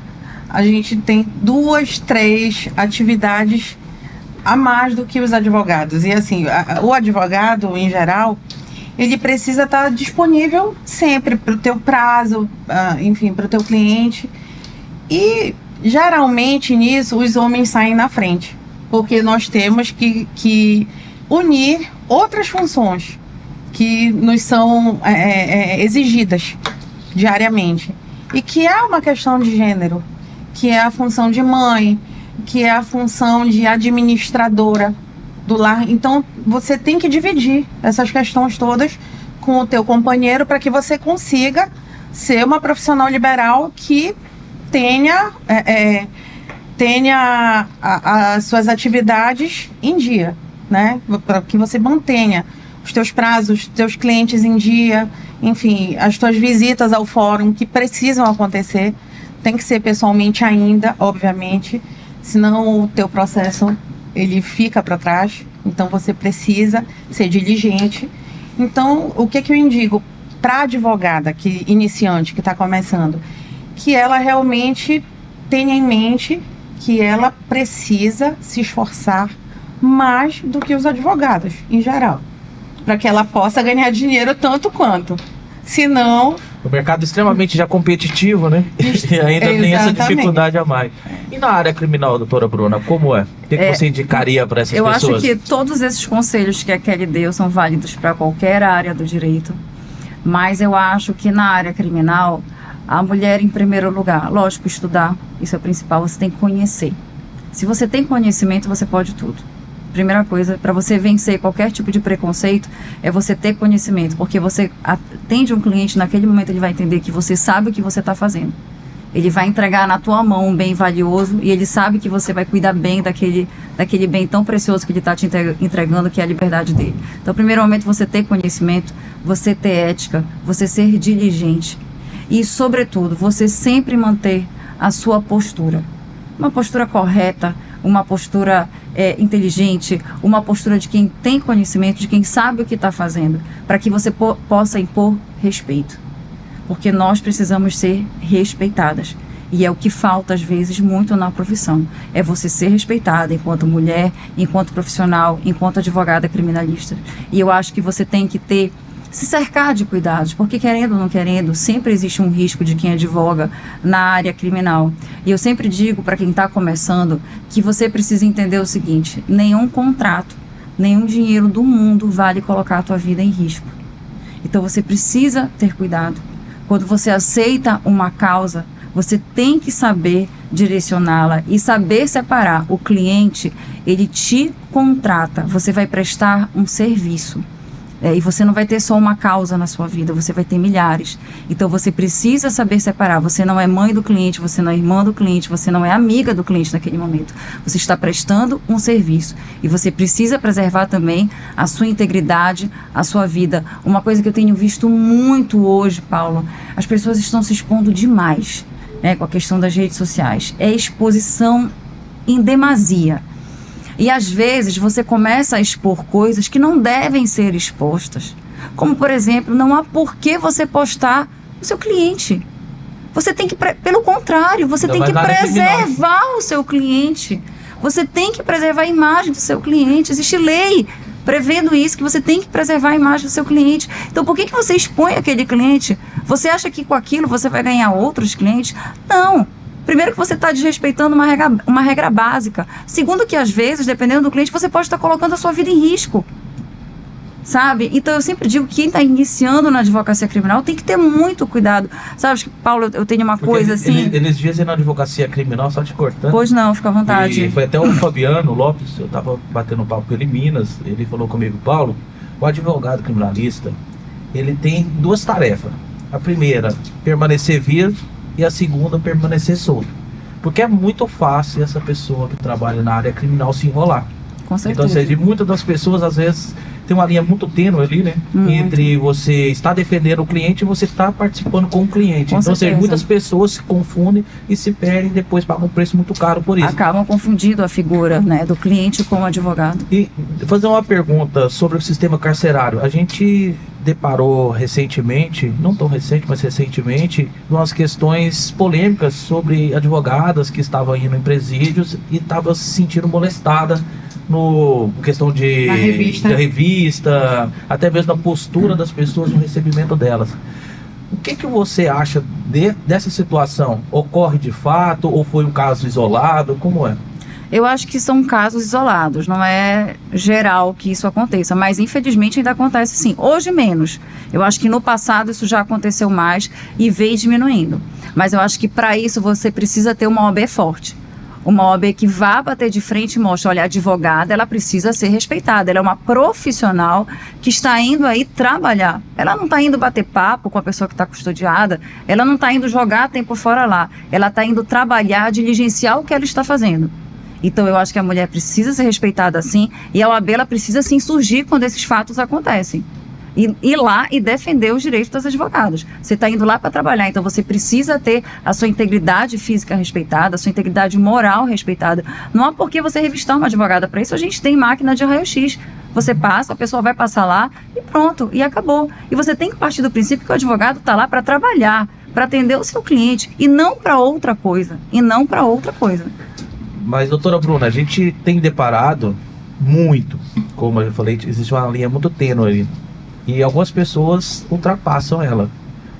a gente tem 2, 3 atividades a mais do que os advogados. E assim, o advogado, em geral, ele precisa estar disponível sempre para o teu prazo, enfim, para o teu cliente. E, geralmente, nisso, os homens saem na frente, porque nós temos que unir outras funções que nos são exigidas diariamente. E que é uma questão de gênero, que é a função de mãe, que é a função de administradora do lar. Então, você tem que dividir essas questões todas com o teu companheiro para que você consiga ser uma profissional liberal que tenha as suas atividades em dia, né? Para que você mantenha os teus prazos, os teus clientes em dia, enfim, as tuas visitas ao fórum que precisam acontecer. Tem que ser pessoalmente ainda, obviamente, senão o teu processo ele fica para trás. Então você precisa ser diligente. Então, o que eu indico para a advogada iniciante que está começando? Que ela realmente tenha em mente que ela precisa se esforçar mais do que os advogados, em geral, para que ela possa ganhar dinheiro tanto quanto. Senão... O mercado é extremamente já competitivo, né? E ainda tem essa dificuldade a mais. E na área criminal, doutora Bruna, como é? O que você indicaria para essas pessoas? Eu acho que todos esses conselhos que a Kelly deu são válidos para qualquer área do direito, mas eu acho que na área criminal, a mulher em primeiro lugar, lógico, estudar, isso é o principal, você tem que conhecer. Se você tem conhecimento, você pode tudo. Primeira coisa, para você vencer qualquer tipo de preconceito, é você ter conhecimento, porque você atende um cliente, naquele momento ele vai entender que você sabe o que você está fazendo. Ele vai entregar na tua mão um bem valioso e ele sabe que você vai cuidar bem daquele bem tão precioso que ele está te entregando, que é a liberdade dele. Então, primeiro momento, você ter conhecimento, você ter ética, você ser diligente e, sobretudo, você sempre manter a sua postura. Uma postura correta, uma postura inteligente, uma postura de quem tem conhecimento, de quem sabe o que está fazendo, para que você possa impor respeito. Porque nós precisamos ser respeitadas. E é o que falta, às vezes, muito na profissão. É você ser respeitada enquanto mulher, enquanto profissional, enquanto advogada criminalista. E eu acho que você tem que se cercar de cuidados, porque querendo ou não querendo, sempre existe um risco de quem advoga na área criminal. E eu sempre digo para quem está começando que você precisa entender o seguinte: nenhum contrato, nenhum dinheiro do mundo vale colocar a tua vida em risco. Então você precisa ter cuidado. Quando você aceita uma causa, você tem que saber direcioná-la e saber separar. O cliente, ele te contrata, você vai prestar um serviço. E você não vai ter só uma causa na sua vida, você vai ter milhares. Então você precisa saber separar. Você não é mãe do cliente, você não é irmã do cliente, você não é amiga do cliente naquele momento. Você está prestando um serviço. E você precisa preservar também a sua integridade, a sua vida. Uma coisa que eu tenho visto muito hoje, Paulo, as pessoas estão se expondo demais, né, com a questão das redes sociais. É exposição em demasia. E às vezes você começa a expor coisas que não devem ser expostas. Como, por exemplo, não há por que você postar o seu cliente. Você tem que, pelo contrário, você tem que preservar o seu cliente. Você tem que preservar a imagem do seu cliente. Existe lei prevendo isso, que você tem que preservar a imagem do seu cliente. Então, por que você expõe aquele cliente? Você acha que com aquilo você vai ganhar outros clientes? Não. Primeiro que você está desrespeitando uma regra básica. Segundo que, às vezes, dependendo do cliente, você pode estar colocando a sua vida em risco. Sabe? Então, eu sempre digo que quem está iniciando na advocacia criminal tem que ter muito cuidado. Sabe, Paulo, eu tenho uma coisa assim... Eles dizem na advocacia criminal, só te cortando. Pois não, fica à vontade. E foi até o Fabiano Lopes, eu estava batendo um papo com ele em Minas, ele falou comigo, Paulo, o advogado criminalista, ele tem duas tarefas. A primeira, permanecer vivo, e a segunda, permanecer solto. Porque é muito fácil essa pessoa que trabalha na área criminal se enrolar. Com certeza. Então, ou seja, muitas das pessoas, às vezes, tem uma linha muito tênue ali, né? Entre você estar defendendo o cliente e você estar participando com o cliente. Com então, ou seja, certeza. muitas pessoas se confundem e se perdem e depois pagam um preço muito caro por isso. Acabam confundindo a figura, né, do cliente com o advogado. E fazer uma pergunta sobre o sistema carcerário. A gente deparou recentemente, não tão recente, mas recentemente, umas questões polêmicas sobre advogadas que estavam indo em presídios e estavam se sentindo molestada no questão de revista, até mesmo da postura das pessoas no recebimento delas. O que você acha dessa situação? Ocorre de fato ou foi um caso isolado? Como é? Eu acho que são casos isolados, não é geral que isso aconteça, mas infelizmente ainda acontece sim. Hoje menos. Eu acho que no passado isso já aconteceu mais e veio diminuindo. Mas eu acho que para isso você precisa ter uma OAB forte. Uma OAB que vá bater de frente e mostre, olha, a advogada, ela precisa ser respeitada. Ela é uma profissional que está indo aí trabalhar. Ela não está indo bater papo com a pessoa que está custodiada. Ela não está indo jogar tempo fora lá. Ela está indo trabalhar, diligenciar o que ela está fazendo. Então, eu acho que a mulher precisa ser respeitada assim e a OAB ela precisa sim surgir quando esses fatos acontecem. E ir lá e defender os direitos das advogadas. Você está indo lá para trabalhar, então você precisa ter a sua integridade física respeitada, a sua integridade moral respeitada. Não há por que você revistar uma advogada. Para isso a gente tem máquina de raio-x. Você passa, a pessoa vai passar lá e pronto, e acabou. E você tem que partir do princípio que o advogado está lá para trabalhar, para atender o seu cliente e não para outra coisa. Mas, doutora Bruna, a gente tem deparado muito, como eu falei, existe uma linha muito tênue ali. E algumas pessoas ultrapassam ela.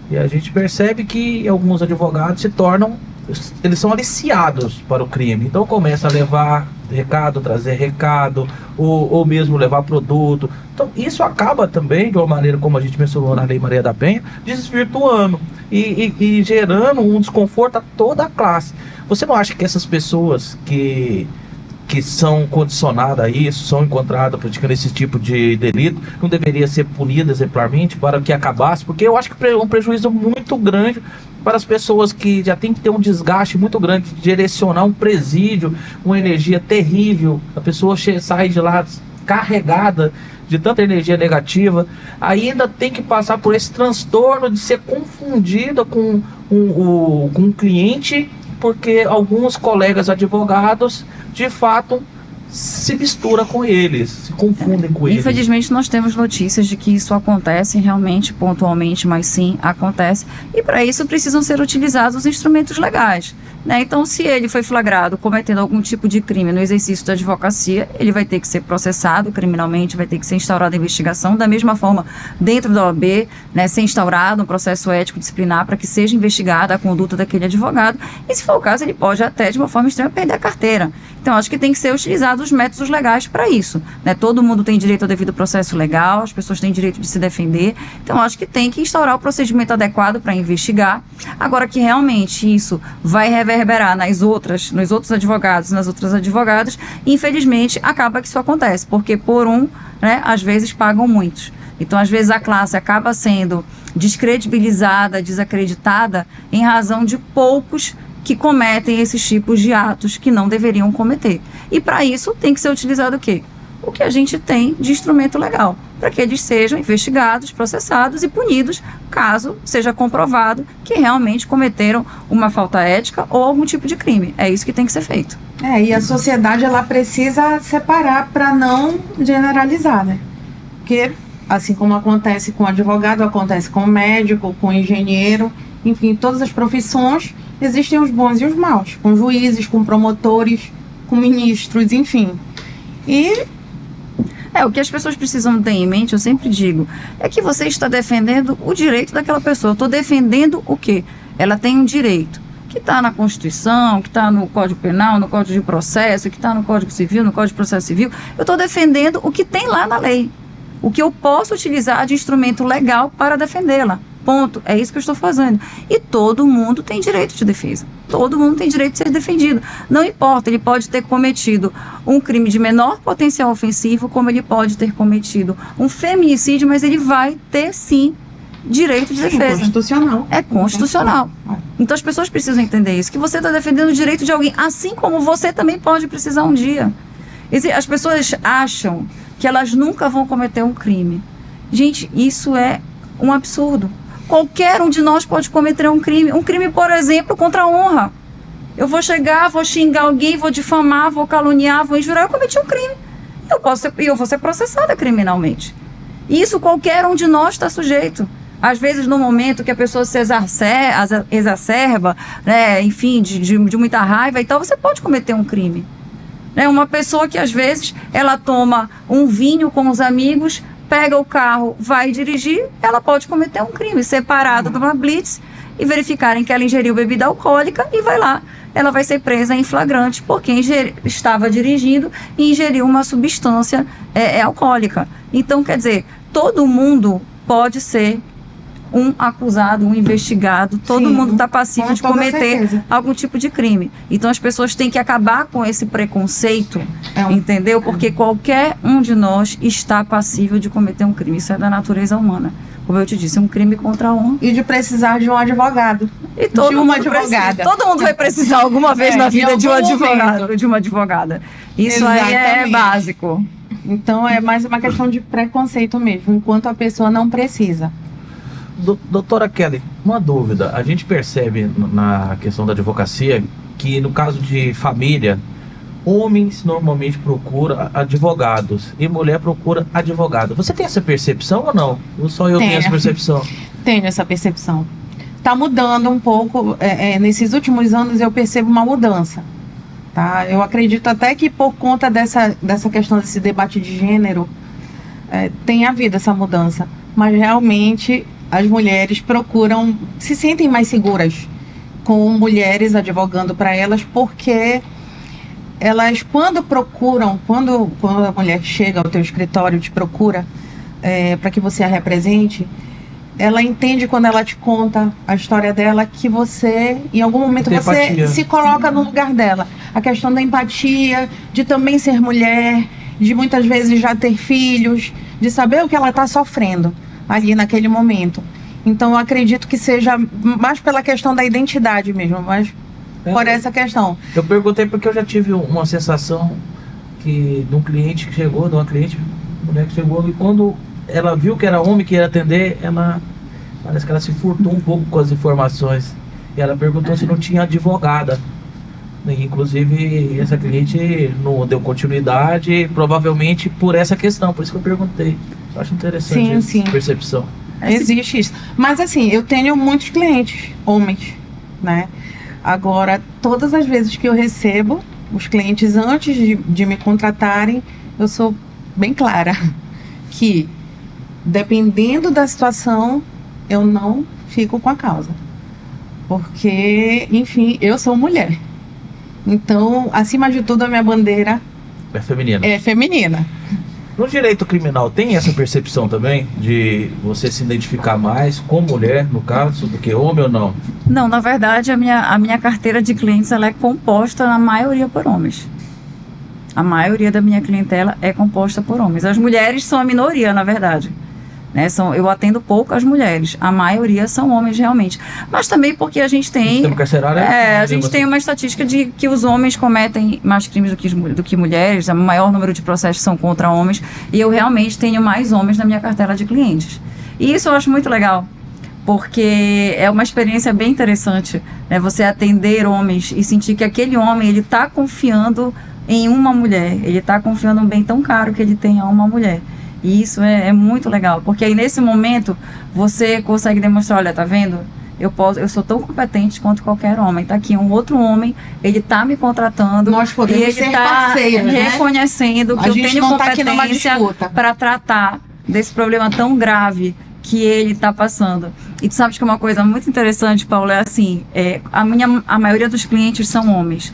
E a gente percebe que alguns advogados se tornam, eles são aliciados para o crime. Então começa a levar recado, trazer recado, ou mesmo levar produto. Então isso acaba também, de uma maneira como a gente mencionou na Lei Maria da Penha, desvirtuando e gerando um desconforto a toda a classe. Você não acha que essas pessoas que são condicionadas a isso, são encontradas praticando esse tipo de delito, não deveria ser punida exemplarmente para que acabasse? Porque eu acho que é um prejuízo muito grande para as pessoas que já tem que ter um desgaste muito grande de direcionar um presídio, uma energia terrível, a pessoa sai de lá carregada de tanta energia negativa, ainda tem que passar por esse transtorno de ser confundida com um cliente, porque alguns colegas advogados de fato se mistura com eles, se confundem com eles. Infelizmente nós temos notícias de que isso acontece realmente, pontualmente, mas sim, acontece. E para isso precisam ser utilizados os instrumentos legais, né? Então, se ele foi flagrado cometendo algum tipo de crime no exercício da advocacia, ele vai ter que ser processado criminalmente, vai ter que ser instaurada a investigação, da mesma forma, dentro da OAB, né, ser instaurado um processo ético disciplinar para que seja investigada a conduta daquele advogado, e se for o caso, ele pode até, de uma forma extrema, perder a carteira. Então, acho que tem que ser utilizado os métodos legais para isso, né? Todo mundo tem direito ao devido processo legal, as pessoas têm direito de se defender, então acho que tem que instaurar o procedimento adequado para investigar. Agora que realmente isso vai reverberar nos outros advogados, nas outras advogadas, infelizmente acaba que isso acontece, porque por né, às vezes pagam muitos. Então, às vezes, a classe acaba sendo descredibilizada, desacreditada, em razão de poucos que cometem esses tipos de atos que não deveriam cometer. E, para isso, tem que ser utilizado o quê? O que a gente tem de instrumento legal, para que eles sejam investigados, processados e punidos, caso seja comprovado que realmente cometeram uma falta ética ou algum tipo de crime. É isso que tem que ser feito. E a sociedade, ela precisa separar para não generalizar, né? Porque, assim como acontece com o advogado, acontece com o médico, com o engenheiro, enfim, todas as profissões, existem os bons e os maus, com juízes, com promotores, com ministros, enfim. E o que as pessoas precisam ter em mente, eu sempre digo, é que você está defendendo o direito daquela pessoa. Eu estou defendendo o quê? Ela tem um direito que está na Constituição, que está no Código Penal, no Código de Processo, que está no Código Civil, no Código de Processo Civil. Eu estou defendendo o que tem lá na lei, o que eu posso utilizar de instrumento legal para defendê-la. Ponto. É isso que eu estou fazendo. E todo mundo tem direito de defesa. Todo mundo tem direito de ser defendido. Não importa, ele pode ter cometido um crime de menor potencial ofensivo, como ele pode ter cometido um feminicídio, mas ele vai ter, sim, direito de defesa. É constitucional. É constitucional. Então as pessoas precisam entender isso, que você está defendendo o direito de alguém, assim como você também pode precisar um dia. As pessoas acham que elas nunca vão cometer um crime. Gente, isso é um absurdo. Qualquer um de nós pode cometer um crime, por exemplo, contra a honra. Eu vou chegar, vou xingar alguém, vou difamar, vou caluniar, vou injurar, eu cometi um crime. Eu vou ser processada criminalmente. Isso qualquer um de nós está sujeito. Às vezes, no momento que a pessoa se exacerba, né, enfim, de muita raiva e tal, você pode cometer um crime. Uma pessoa que, às vezes, ela toma um vinho com os amigos, pega o carro, vai dirigir, ela pode cometer um crime, ser parada de uma blitz e verificarem que ela ingeriu bebida alcoólica e vai lá. Ela vai ser presa em flagrante porque estava dirigindo e ingeriu uma substância alcoólica. Então, quer dizer, todo mundo pode ser um acusado, um investigado, todo Sim, mundo está passível de cometer certeza. algum tipo de crime. Então as pessoas têm que acabar com esse preconceito, entendeu? Porque qualquer um de nós está passível de cometer um crime. Isso é da natureza humana. Como eu te disse, é um crime contra a honra. E de precisar de um advogado. E todo de uma mundo advogada. Todo mundo vai precisar alguma vez na vida de um advogado, de uma advogada. Isso aí é Exatamente. básico. Então é mais uma questão de preconceito mesmo, enquanto a pessoa não precisa. Doutora Kelly, uma dúvida. A gente percebe na questão da advocacia que, no caso de família, homens normalmente procuram advogados e mulher procura advogado. Você tem essa percepção ou não? Ou só eu tenho essa percepção? Tenho essa percepção. Está mudando um pouco. Nesses últimos anos eu percebo uma mudança. Tá? Eu acredito até que por conta dessa questão desse debate de gênero, tem havido essa mudança. Mas realmente as mulheres se sentem mais seguras com mulheres advogando para elas, porque elas, quando a mulher chega ao teu escritório, te procura para que você a represente, ela entende, quando ela te conta a história dela, que você, em algum momento, você empatia. se coloca no lugar dela. A questão da empatia, de também ser mulher, de muitas vezes já ter filhos, de saber o que ela está sofrendo ali naquele momento. Então eu acredito que seja mais pela questão da identidade mesmo, mas por essa questão. Eu perguntei porque eu já tive uma sensação de uma cliente, mulher que chegou, e quando ela viu que era homem que ia atender, parece que ela se furtou um pouco com as informações. E ela perguntou se não tinha advogada. E, inclusive, essa cliente não deu continuidade, provavelmente por essa questão. Por isso que eu perguntei. Eu acho interessante essa percepção. Existe isso. Mas assim, eu tenho muitos clientes, homens, né? Agora, todas as vezes que eu recebo, os clientes, antes de me contratarem, eu sou bem clara que, dependendo da situação, eu não fico com a causa. Porque, enfim, eu sou mulher. Então, acima de tudo, a minha bandeira é feminina. No direito criminal, tem essa percepção também de você se identificar mais com mulher, no caso, do que homem ou não? Não, na verdade, a minha carteira de clientes, ela é composta na maioria por homens. A maioria da minha clientela é composta por homens. As mulheres são a minoria, na verdade. né? Eu atendo poucas mulheres, a maioria são homens realmente. Mas também porque a gente tem... a gente tem uma estatística de que os homens cometem mais crimes do que mulheres, o maior número de processos são contra homens, e eu realmente tenho mais homens na minha cartela de clientes. E isso eu acho muito legal, porque é uma experiência bem interessante, né? Você atender homens e sentir que aquele homem, ele está confiando em uma mulher, ele está confiando um bem tão caro que ele tem a uma mulher. E isso é muito legal, porque aí nesse momento você consegue demonstrar, olha, tá vendo? Eu sou tão competente quanto qualquer homem. Tá aqui um outro homem, ele tá me contratando. Nós podemos e ele ser tá parceiros, reconhecendo né? que eu tenho competência tá para tratar desse problema tão grave que ele está passando. E tu sabes que uma coisa muito interessante, Paulo, é assim, a maioria dos clientes são homens,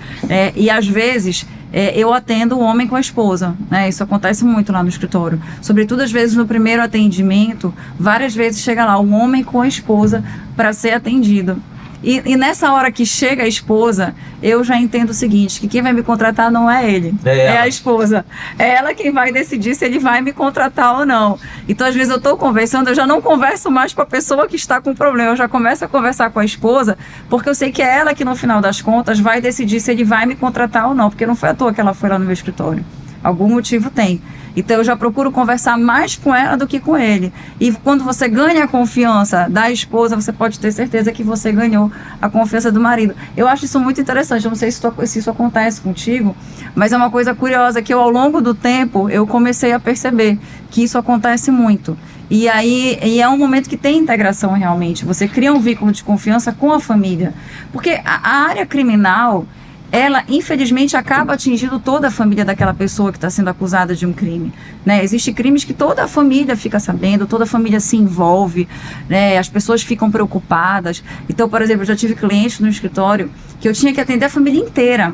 e às vezes eu atendo o homem com a esposa, né? Isso acontece muito lá no escritório, sobretudo às vezes no primeiro atendimento, várias vezes chega lá o homem com a esposa para ser atendido. E nessa hora que chega a esposa, eu já entendo o seguinte, que quem vai me contratar não é ele, é a esposa. É ela quem vai decidir se ele vai me contratar ou não. Então, às vezes, eu estou conversando, eu já não converso mais com a pessoa que está com o problema, eu já começo a conversar com a esposa, porque eu sei que é ela que, no final das contas, vai decidir se ele vai me contratar ou não, porque não foi à toa que ela foi lá no meu escritório. Algum motivo tem. Então, eu já procuro conversar mais com ela do que com ele. E quando você ganha a confiança da esposa, você pode ter certeza que você ganhou a confiança do marido. Eu acho isso muito interessante. Eu não sei se isso acontece contigo, mas é uma coisa curiosa que ao longo do tempo, eu comecei a perceber que isso acontece muito. E é um momento que tem integração realmente. Você cria um vínculo de confiança com a família. Porque a área criminal, ela, infelizmente, acaba atingindo toda a família daquela pessoa que está sendo acusada de um crime, né? Existem crimes que toda a família fica sabendo, toda a família se envolve, né? As pessoas ficam preocupadas. Então, por exemplo, eu já tive clientes no escritório que eu tinha que atender a família inteira.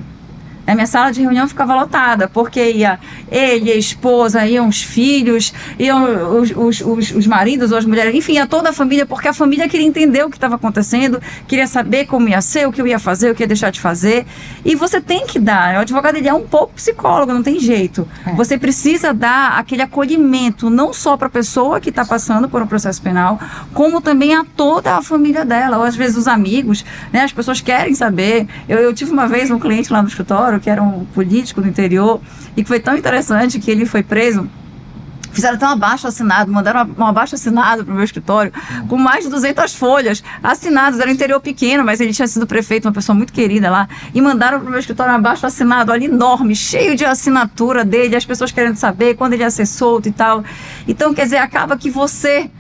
A minha sala de reunião ficava lotada, porque ia ele, a esposa, iam os filhos, iam os maridos ou as mulheres, enfim, ia toda a família, porque a família queria entender o que estava acontecendo, queria saber como ia ser, o que eu ia fazer, o que ia deixar de fazer. E você tem que dar, o advogado ele é um pouco psicólogo, não tem jeito. Você precisa dar aquele acolhimento, não só para a pessoa que está passando por um processo penal, como também a toda a família dela, ou às vezes os amigos, né? As pessoas querem saber. Eu tive uma vez um cliente lá no escritório, que era um político do interior, e que foi tão interessante que ele foi preso. Fizeram até um abaixo-assinado, mandaram um abaixo-assinado para o meu escritório, com mais de 200 folhas assinadas. Era um interior pequeno, mas ele tinha sido prefeito, uma pessoa muito querida lá, e mandaram para o meu escritório um abaixo-assinado, ali enorme, cheio de assinatura dele, as pessoas querendo saber quando ele ia ser solto e tal. Então, quer dizer, acaba que você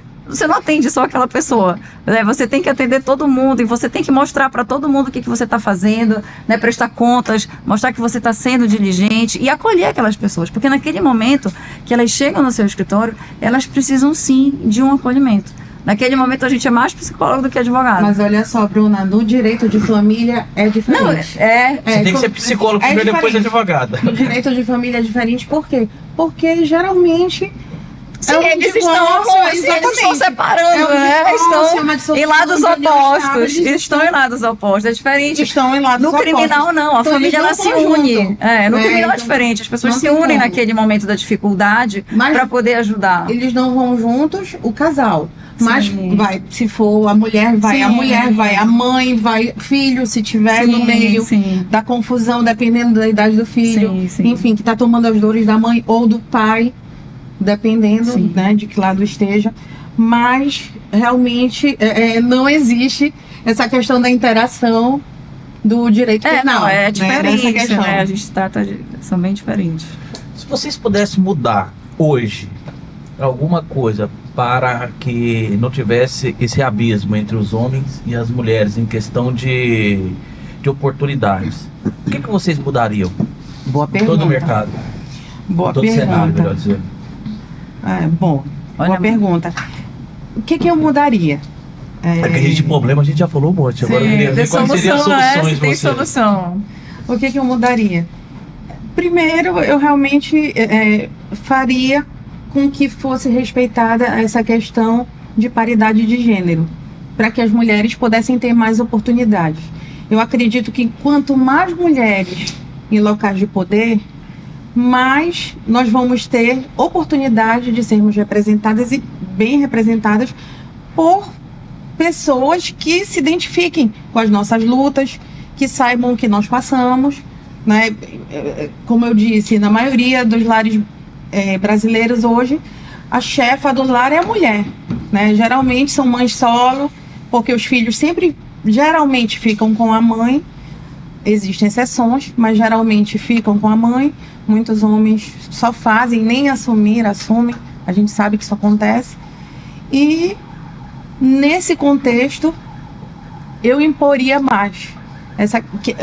não atende só aquela pessoa, né? Você tem que atender todo mundo, e você tem que mostrar para todo mundo o que você está fazendo, né? Prestar contas, mostrar que você está sendo diligente e acolher aquelas pessoas, porque naquele momento que elas chegam no seu escritório, elas precisam sim de um acolhimento. Naquele momento a gente é mais psicólogo do que advogado. Mas olha só, Bruna, no direito de família é diferente. Não, você tem que ser psicólogo primeiro e depois advogada. No direito de família é diferente, por quê? Porque geralmente... Sim, eles estão separando, né? Estão em lados opostos. Estão em lados opostos. É diferente. Estão em lados opostos. No criminal, não. A família, ela se une. No criminal é diferente. As pessoas se unem naquele momento da dificuldade para poder ajudar. Eles não vão juntos, o casal. Mas vai, se for a mulher, vai a mulher, vai a mãe, vai filho, se tiver no meio da confusão, dependendo da idade do filho. Enfim, que está tomando as dores da mãe ou do pai. Dependendo, né, de que lado esteja, mas realmente não existe essa questão da interação do direito penal. Não, é diferente, questão. Né? A gente trata são bem diferentes. Se vocês pudessem mudar hoje alguma coisa para que não tivesse esse abismo entre os homens e as mulheres em questão de oportunidades, o que vocês mudariam? Boa pergunta. Todo o mercado. Boa todo pergunta. Cenário, melhor dizer. Boa pergunta. O que eu mudaria? Que a gente problema a gente já falou um monte. Agora eu queria ver quais seriam as soluções. Tem solução. O que eu mudaria? Primeiro, eu realmente faria com que fosse respeitada essa questão de paridade de gênero, para que as mulheres pudessem ter mais oportunidades. Eu acredito que quanto mais mulheres em locais de poder, mais nós vamos ter oportunidade de sermos representadas e bem representadas por pessoas que se identifiquem com as nossas lutas, que saibam o que nós passamos, né? Como eu disse, na maioria dos lares brasileiros hoje, a chefa do lar é a mulher, né? Geralmente são mães solo, porque os filhos sempre, geralmente, ficam com a mãe. Existem exceções, mas geralmente ficam com a mãe. Muitos homens só fazem, nem assumem. A gente sabe que isso acontece. E nesse contexto, eu imporia mais.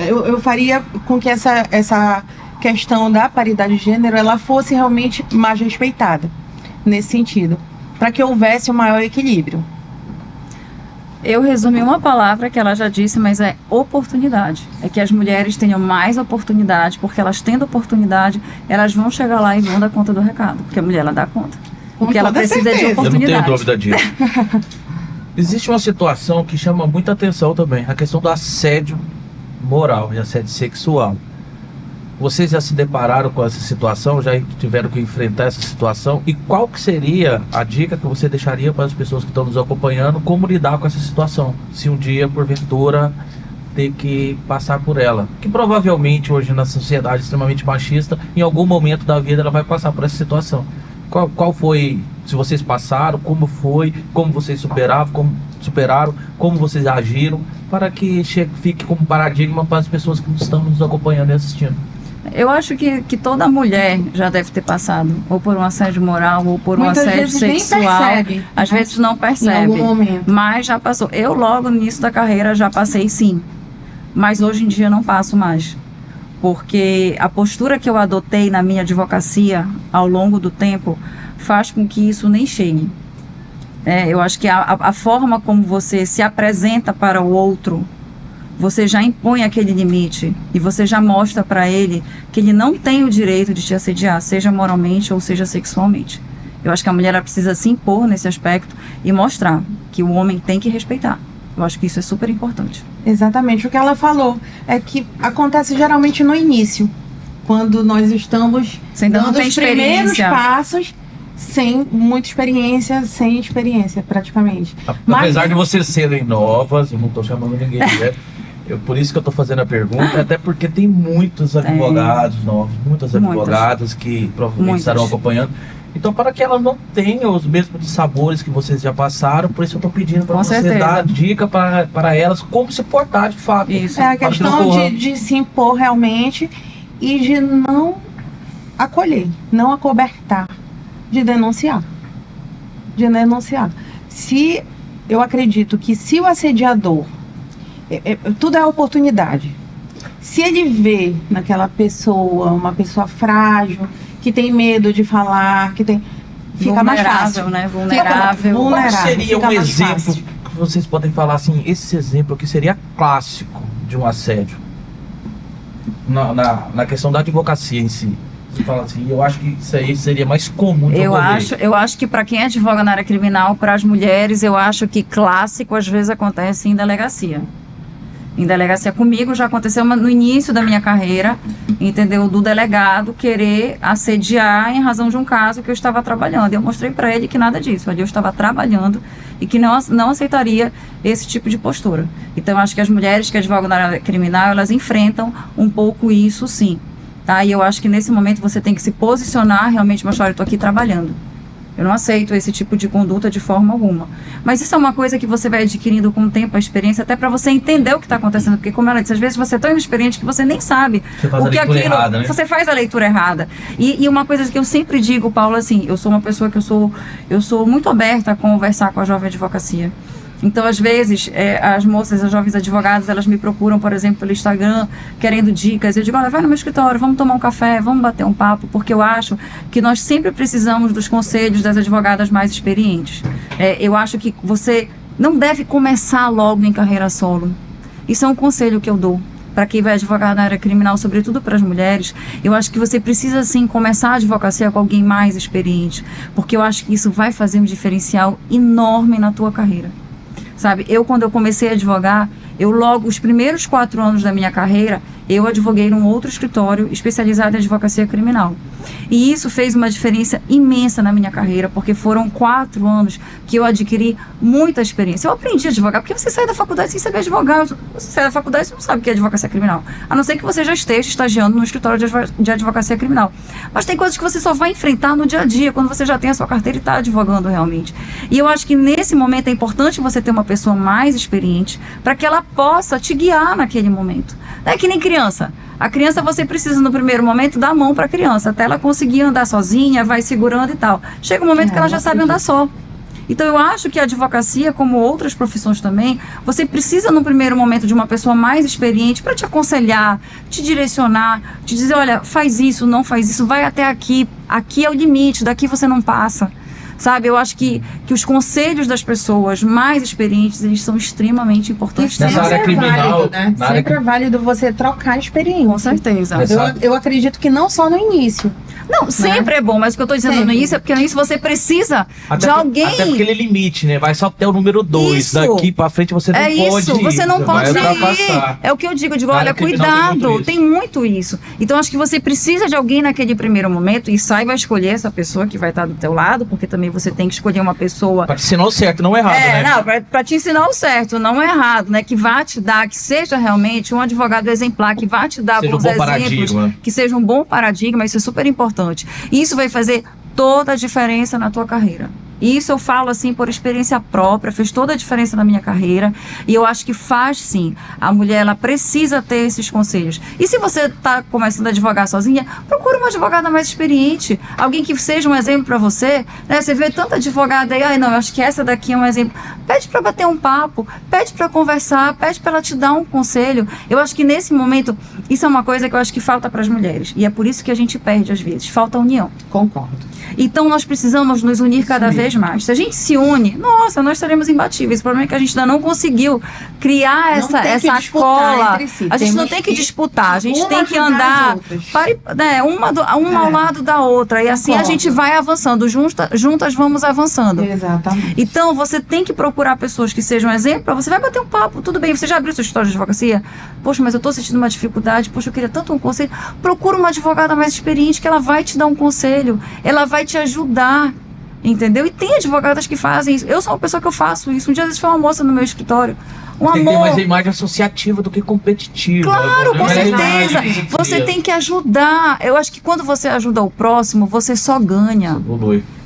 Eu faria com que essa questão da paridade de gênero ela fosse realmente mais respeitada, nesse sentido, para que houvesse um maior equilíbrio. Eu resumi uma palavra que ela já disse, mas é oportunidade. É que as mulheres tenham mais oportunidade, porque elas tendo oportunidade, elas vão chegar lá e vão dar conta do recado, porque a mulher ela dá conta. Porque ela precisa de oportunidade. Eu não tenho dúvida disso. Existe uma situação que chama muita atenção também, a questão do assédio moral e assédio sexual. Vocês já se depararam com essa situação? Já tiveram que enfrentar essa situação? E qual que seria a dica que você deixaria para as pessoas que estão nos acompanhando, como lidar com essa situação? Se um dia, porventura, ter que passar por ela. Que provavelmente hoje na sociedade extremamente machista, em algum momento da vida ela vai passar por essa situação. Qual foi, se vocês passaram, como foi, como vocês superaram, como vocês agiram, para que fique como paradigma para as pessoas que estão nos acompanhando e assistindo? Eu acho que toda mulher já deve ter passado ou por um assédio moral ou por Muitas um assédio vezes nem sexual. percebe, Às né? vezes não percebe, Em algum momento. mas já passou. Eu logo no início da carreira já passei sim, mas hoje em dia não passo mais. Porque a postura que eu adotei na minha advocacia ao longo do tempo faz com que isso nem chegue. Eu acho que a forma como você se apresenta para o outro, você já impõe aquele limite e você já mostra para ele que ele não tem o direito de te assediar, seja moralmente ou seja sexualmente. Eu acho que a mulher ela precisa se impor nesse aspecto e mostrar que o homem tem que respeitar. Eu acho que isso é super importante. Exatamente. O que ela falou é que acontece geralmente no início, quando nós estamos dando os primeiros passos, sem muita experiência, sem experiência praticamente. Apesar de vocês serem novas, eu não estou chamando ninguém, né? Por isso que eu estou fazendo a pergunta, até porque tem muitos advogados novos, muitas advogadas que provavelmente estarão acompanhando. Então, para que elas não tenham os mesmos sabores que vocês já passaram, por isso eu estou pedindo para vocês dar dica para elas como se portar de fato. Isso. É a questão de se impor realmente e de não acolher, não acobertar, de denunciar. Eu acredito que se o assediador, tudo é oportunidade. Se ele vê naquela pessoa uma pessoa frágil, que tem medo de falar, fica mais fácil, né? Vulnerável. Qual seria um exemplo que vocês podem falar assim, esse exemplo que seria clássico de um assédio na questão da advocacia em si? Você fala assim, eu acho que isso aí seria mais comum de ocorrer. Eu acho que para quem advoga na área criminal, para as mulheres, eu acho que clássico às vezes acontece em delegacia. Em delegacia comigo já aconteceu no início da minha carreira, entendeu? Do delegado querer assediar em razão de um caso que eu estava trabalhando. Eu mostrei para ele que nada disso, ali eu estava trabalhando e que não aceitaria esse tipo de postura. Então eu acho que as mulheres que advogam na área criminal, elas enfrentam um pouco isso sim, tá? E eu acho que nesse momento você tem que se posicionar, realmente mostrar, eu estou aqui trabalhando. Eu não aceito esse tipo de conduta de forma alguma. Mas isso é uma coisa que você vai adquirindo com o tempo, a experiência, até para você entender o que está acontecendo. Porque, como ela disse, às vezes você é tão inexperiente que você nem sabe o que aquilo... Errada, né? Você faz a leitura errada. E uma coisa que eu sempre digo, Paulo, assim, eu sou uma pessoa que eu sou muito aberta a conversar com a jovem advocacia. Então, às vezes, as moças, as jovens advogadas, elas me procuram, por exemplo, pelo Instagram, querendo dicas. Eu digo, olha, vai no meu escritório, vamos tomar um café, vamos bater um papo, porque eu acho que nós sempre precisamos dos conselhos das advogadas mais experientes. Eu acho que você não deve começar logo em carreira solo. Isso é um conselho que eu dou para quem vai advogar na área criminal, sobretudo para as mulheres. Eu acho que você precisa, sim, começar a advocacia com alguém mais experiente, porque eu acho que isso vai fazer um diferencial enorme na tua carreira. Sabe, quando eu comecei a advogar, os primeiros 4 anos da minha carreira, eu advoguei num outro escritório especializado em advocacia criminal. E isso fez uma diferença imensa na minha carreira, porque foram 4 anos que eu adquiri muita experiência. Eu aprendi a advogar, porque você sai da faculdade sem saber advogar. Você sai da faculdade e não sabe o que é advocacia criminal. A não ser que você já esteja estagiando no escritório de advocacia criminal. Mas tem coisas que você só vai enfrentar no dia a dia, quando você já tem a sua carteira e está advogando realmente. E eu acho que nesse momento é importante você ter uma pessoa mais experiente para que ela possa te guiar naquele momento. Não é que nem criança. A criança, você precisa no primeiro momento dar a mão para a criança, até ela conseguir andar sozinha, vai segurando e tal. Chega um momento que ela já sabe andar só. Então eu acho que a advocacia, como outras profissões também, você precisa no primeiro momento de uma pessoa mais experiente para te aconselhar, te direcionar, te dizer, olha, faz isso, não faz isso, vai até aqui, aqui é o limite, daqui você não passa. Sabe, eu acho que os conselhos das pessoas mais experientes, eles são extremamente importantes. Nessa área criminal, válido, né? Sempre é válido você trocar experiência. Com certeza. Eu acredito que não só no início. Não, sempre é bom, mas o que eu estou dizendo no início é porque no início você precisa de alguém. Até aquele limite, né? Vai só até o número 2. Daqui pra frente você não pode ir. Você não pode ir. É o que eu digo, olha, cuidado, tem muito isso. Então acho que você precisa de alguém naquele primeiro momento e saiba escolher essa pessoa que vai estar do teu lado, porque também você tem que escolher uma pessoa... Pra te ensinar o certo, não o errado, né? Não, pra te ensinar o certo, não o errado, né? Que vá te dar, que seja realmente um advogado exemplar, que vá te dar bons exemplos, que seja um bom paradigma, isso é super importante. E isso vai fazer toda a diferença na tua carreira. E isso eu falo assim por experiência própria, fez toda a diferença na minha carreira e eu acho que faz sim. A mulher, ela precisa ter esses conselhos. E se você está começando a advogar sozinha, procura uma advogada mais experiente, alguém que seja um exemplo para você, né? Você vê tanta advogada aí, não, eu acho que essa daqui é um exemplo. Pede para bater um papo, pede para conversar, pede para ela te dar um conselho. Eu acho que nesse momento, isso é uma coisa que eu acho que falta para as mulheres e é por isso que a gente perde às vezes, falta união. Concordo. Então nós precisamos nos unir cada vez mais. Se a gente se une, nossa, nós estaremos imbatíveis. O problema é que a gente ainda não conseguiu criar essa cola. A gente não tem que disputar, a gente tem que andar uma ao lado da outra. E assim a gente vai avançando, juntas vamos avançando. Exatamente. Então você tem que procurar pessoas que sejam exemplo. Você vai bater um papo, tudo bem, você já abriu sua história de advocacia? Poxa, mas eu estou sentindo uma dificuldade, poxa, eu queria tanto um conselho. Procura uma advogada mais experiente que ela vai te dar um conselho, ela vai te ajudar, entendeu? E tem advogadas que fazem isso. Eu sou uma pessoa que eu faço isso. Um dia desses foi uma moça no meu escritório. Tem que ter mais a imagem associativa do que competitiva. Claro, com certeza. Você tem que ajudar. Eu acho que quando você ajuda o próximo, você só ganha.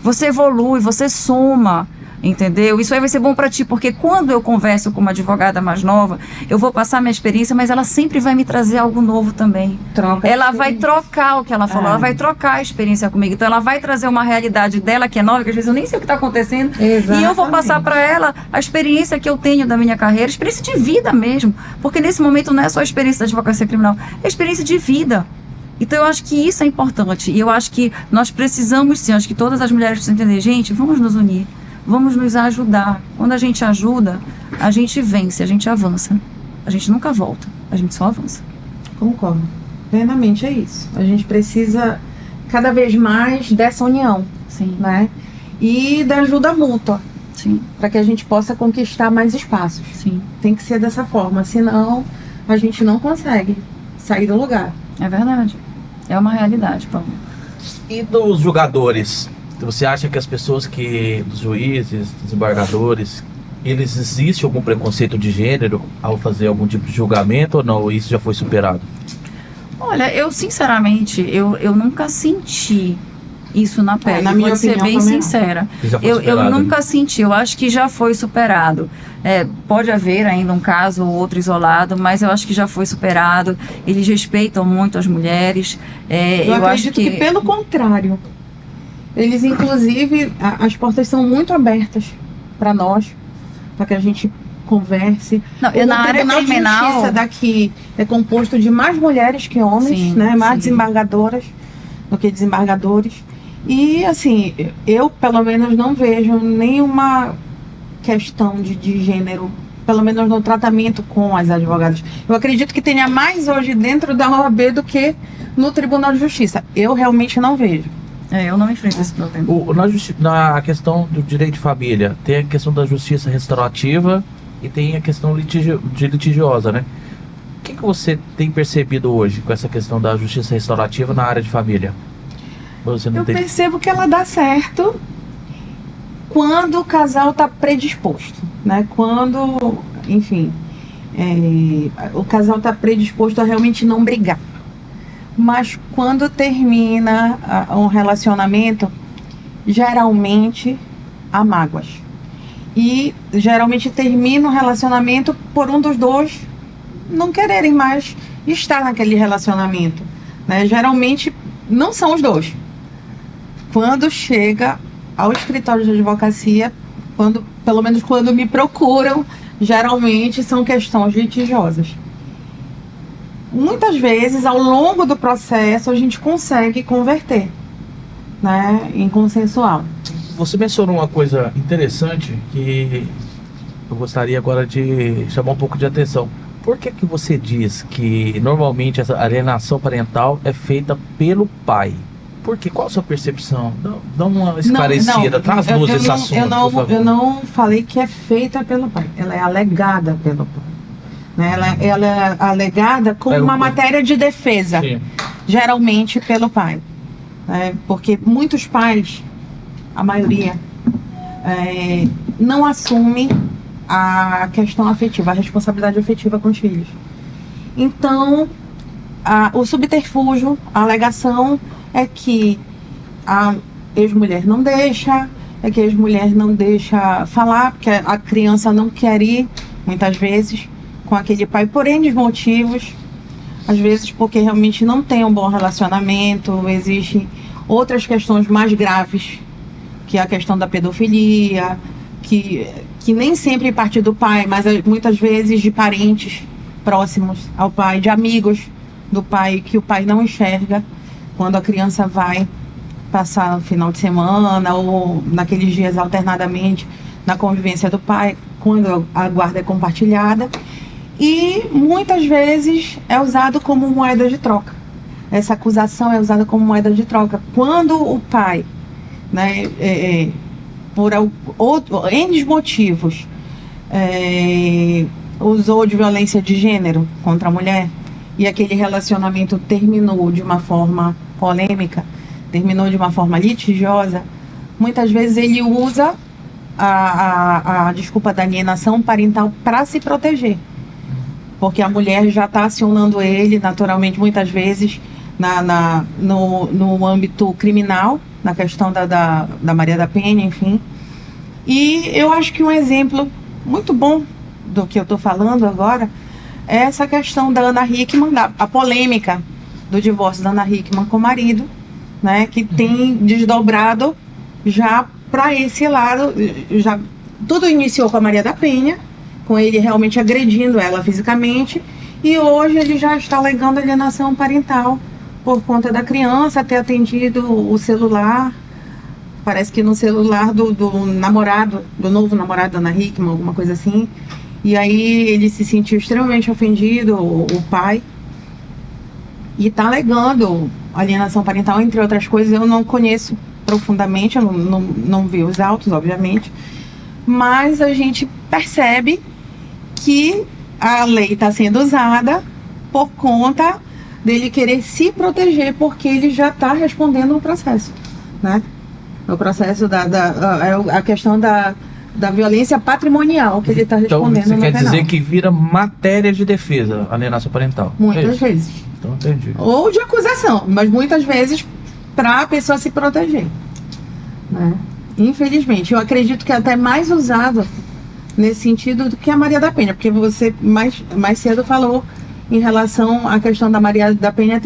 Você evolui, você soma. Entendeu? Isso aí vai ser bom para ti, porque quando eu converso com uma advogada mais nova, eu vou passar minha experiência, mas ela sempre vai me trazer algo novo também. Ela vai trocar o que ela falou, ela vai trocar a experiência comigo. Então ela vai trazer uma realidade dela que é nova, que às vezes eu nem sei o que está acontecendo. Exatamente. E eu vou passar para ela a experiência que eu tenho da minha carreira, experiência de vida mesmo. Porque nesse momento não é só a experiência da advocacia criminal, é a experiência de vida. Então eu acho que isso é importante. E eu acho que nós precisamos sim, acho que todas as mulheres precisam entender, gente, vamos nos unir. Vamos nos ajudar. Quando a gente ajuda, a gente vence, a gente avança. A gente nunca volta, a gente só avança. Concordo. Plenamente é isso. A gente precisa cada vez mais dessa união. Sim. Né? E da ajuda mútua. Sim. Para que a gente possa conquistar mais espaços. Sim. Tem que ser dessa forma, senão a gente não consegue sair do lugar. É verdade. É uma realidade, Paulo. E dos julgadores? Você acha que as pessoas dos juízes, desembargadores, existe algum preconceito de gênero ao fazer algum tipo de julgamento ou não? Isso já foi superado? Olha, eu sinceramente, eu nunca senti isso na pele, na minha opinião, ser bem sincera. Eu nunca senti, eu acho que já foi superado. Pode haver ainda um caso ou outro isolado, mas eu acho que já foi superado. Eles respeitam muito as mulheres. Eu acredito que pelo contrário. Eles, inclusive, as portas são muito abertas para nós, para que a gente converse. Na área criminal, de Justiça daqui é composto de mais mulheres que homens, sim, né? Mais sim. Desembargadoras do que desembargadores. E, assim, eu, pelo menos, não vejo nenhuma questão de gênero, pelo menos no tratamento com as advogadas. Eu acredito que tenha mais hoje dentro da OAB do que no Tribunal de Justiça. Eu realmente não vejo. Eu não enfrento esse problema. Na questão do direito de família, tem a questão da justiça restaurativa e tem a questão litigiosa, né? que você tem percebido hoje com essa questão da justiça restaurativa na área de família? Você não Eu tem... percebo que ela dá certo quando o casal está predisposto, né? Quando, enfim, o casal está predisposto a realmente não brigar. Mas quando termina um relacionamento, geralmente há mágoas. E geralmente termina o relacionamento por um dos dois não quererem mais estar naquele relacionamento, né? Geralmente não são os dois. Quando chega ao escritório de advocacia, pelo menos quando me procuram, geralmente são questões litigiosas. Muitas vezes, ao longo do processo, a gente consegue converter, né, em consensual. Você mencionou uma coisa interessante que eu gostaria agora de chamar um pouco de atenção. Por que você diz que normalmente essa alienação parental é feita pelo pai? Por quê? Qual a sua percepção? Dá uma esclarecida, traz luz esse assunto, por favor. Eu não falei que é feita pelo pai, ela é alegada pelo pai. Né? Ela é alegada como uma matéria de defesa, sim, geralmente pelo pai. Porque muitos pais, a maioria, não assumem a questão afetiva, a responsabilidade afetiva com os filhos. Então, o subterfúgio, a alegação é que a ex-mulher não deixa, que a ex-mulher não deixa falar, porque a criança não quer ir, muitas vezes, com aquele pai por N motivos, às vezes porque realmente não tem um bom relacionamento, existem outras questões mais graves, que é a questão da pedofilia, que nem sempre parte do pai, mas muitas vezes de parentes próximos ao pai, de amigos do pai, que o pai não enxerga quando a criança vai passar no final de semana ou naqueles dias alternadamente na convivência do pai, quando a guarda é compartilhada. E muitas vezes é usado como moeda de troca. Essa acusação é usada como moeda de troca. Quando o pai, né, por N motivos, usou de violência de gênero contra a mulher e aquele relacionamento terminou de uma forma polêmica, terminou de uma forma litigiosa, muitas vezes ele usa a desculpa da alienação parental para se proteger. Porque a mulher já está acionando ele naturalmente, muitas vezes, no âmbito criminal, na questão da Maria da Penha, enfim. E eu acho que um exemplo muito bom do que eu estou falando agora é essa questão da Ana Hickman, a polêmica do divórcio da Ana Hickman com o marido, né, que tem desdobrado já para esse lado. Tudo iniciou com a Maria da Penha, com ele realmente agredindo ela fisicamente, e hoje ele já está alegando alienação parental por conta da criança ter atendido o celular, parece que no celular do namorado, do novo namorado da Ana Hickman, alguma coisa assim, e aí ele se sentiu extremamente ofendido, o pai, e está alegando alienação parental, entre outras coisas. Eu não conheço profundamente, eu não vi os autos, obviamente, mas a gente percebe que a lei está sendo usada por conta dele querer se proteger, porque ele já está respondendo o processo, né? O processo a questão da violência patrimonial que ele está respondendo. Então, você quer penal. dizer que vira matéria de defesa a alienação parental? Muitas vezes. Então, entendi. Ou de acusação, mas muitas vezes para a pessoa se proteger, né? Infelizmente, eu acredito que é até mais usado nesse sentido do que a Maria da Penha, porque você mais cedo falou em relação à questão da Maria da Penha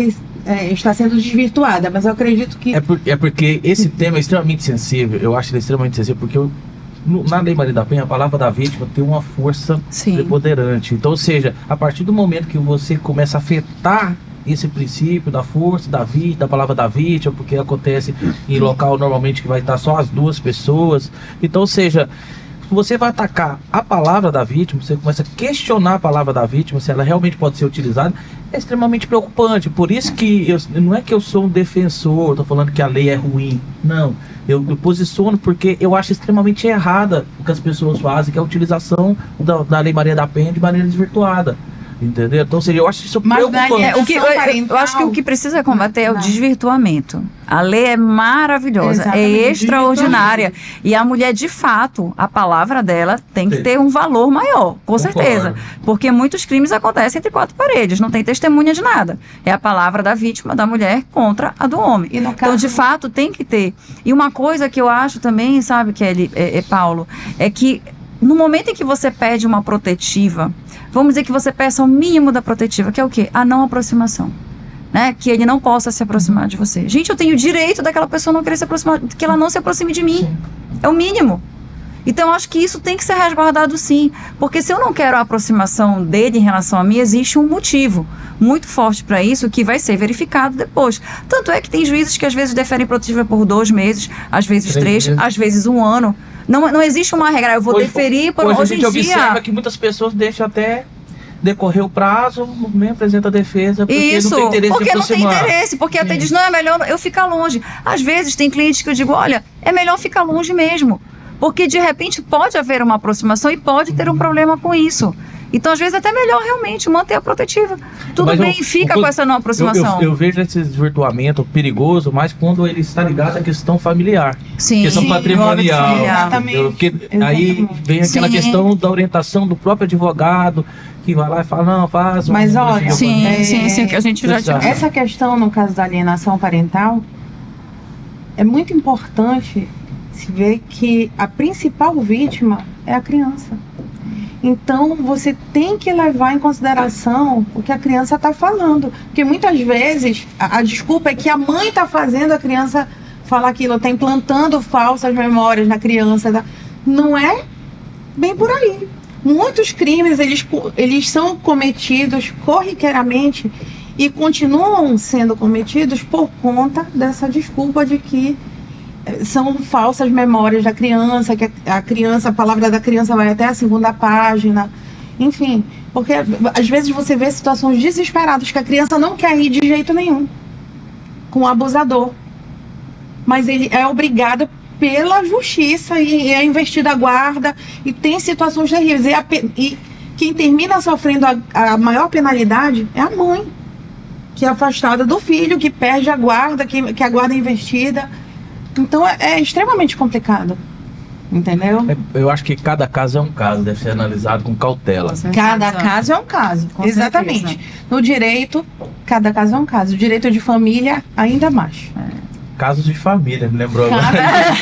está sendo desvirtuada, mas eu acredito que... É porque esse tema é extremamente sensível, eu acho ele extremamente sensível, porque na Lei Maria da Penha, a palavra da vítima tem uma força, sim, preponderante. Então, ou seja, a partir do momento que você começa a afetar esse princípio da força, da palavra da vítima, porque acontece em local normalmente que vai estar só as duas pessoas, então, ou seja... Você vai atacar a palavra da vítima, você começa a questionar a palavra da vítima, se ela realmente pode ser utilizada, é extremamente preocupante. Por isso que não é que eu sou um defensor, estou falando que a lei é ruim. Não, eu posiciono porque eu acho extremamente errada o que as pessoas fazem, que é a utilização da Lei Maria da Penha de maneira desvirtuada. Entendeu? Então, seria, eu acho isso Mas preocupante. Eu acho que o que precisa combater é o Não. desvirtuamento. A lei é maravilhosa, Exatamente, é extraordinária. E a mulher, de fato, a palavra dela tem que Sim. ter um valor maior, com Concordo. certeza. Porque muitos crimes acontecem entre quatro paredes, não tem testemunha de nada. É a palavra da vítima, da mulher, contra a do homem. E no Então, caso- de fato, tem que ter. E uma coisa que eu acho também, sabe, Kelly, Paulo, é que no momento em que você pede uma protetiva, vamos dizer que você peça o mínimo da protetiva, que é o quê? A não aproximação. Né? Que ele não possa se aproximar de você. Gente, eu tenho o direito daquela pessoa não querer se aproximar, que ela não se aproxime de mim. Sim. É o mínimo. Então, eu acho que isso tem que ser resguardado sim. Porque se eu não quero a aproximação dele em relação a mim, existe um motivo muito forte para isso que vai ser verificado depois. Tanto é que tem juízes que às vezes deferem protetiva por 2 meses, às vezes 3, às vezes 1 ano. Não existe uma regra, eu vou deferir por hoje hoje a gente em dia. observa que muitas pessoas deixam até decorrer o prazo, nem apresenta a defesa, porque Isso, não tem interesse porque de não tem aproximar. interesse, porque até Sim. diz, não, é melhor eu ficar longe. Às vezes tem clientes que eu digo, olha, é melhor ficar longe mesmo, porque de repente pode haver uma aproximação e pode ter um problema com isso. Então, às vezes, é até melhor realmente manter a protetiva. Tudo Mas bem, fica com essa não aproximação. Eu vejo esse desvirtuamento perigoso, mas quando ele está ligado à questão familiar. Sim, Questão sim, patrimonial. ônibus familiar. Exatamente. Entendeu? Porque aí vem aquela Sim. questão da orientação do próprio advogado, que vai lá e fala, não, faz. Mas olha, Sim, sim, que a gente já Exato. tinha. Essa questão, no caso da alienação parental, é muito importante se ver que a principal vítima é a criança. Então, você tem que levar em consideração o que a criança está falando. Porque muitas vezes a desculpa é que a mãe está fazendo a criança falar aquilo, está implantando falsas memórias na criança. Não é bem por aí. Muitos crimes, eles são cometidos corriqueiramente e continuam sendo cometidos por conta dessa desculpa de que são falsas memórias da criança, que a palavra da criança vai até a 2ª página, enfim, porque às vezes você vê situações desesperadas que a criança não quer ir de jeito nenhum com o abusador, mas ele é obrigado pela justiça e é investido a guarda e tem situações terríveis e quem termina sofrendo a maior penalidade é a mãe, que é afastada do filho, que perde a guarda, que a guarda é investida. Então é extremamente complicado, entendeu? Eu acho que cada caso é um caso, deve ser analisado com cautela. Cada caso é um caso, Com exatamente. certeza. No direito, cada caso é um caso. O direito de família, ainda mais. Casos de família, me lembrou agora.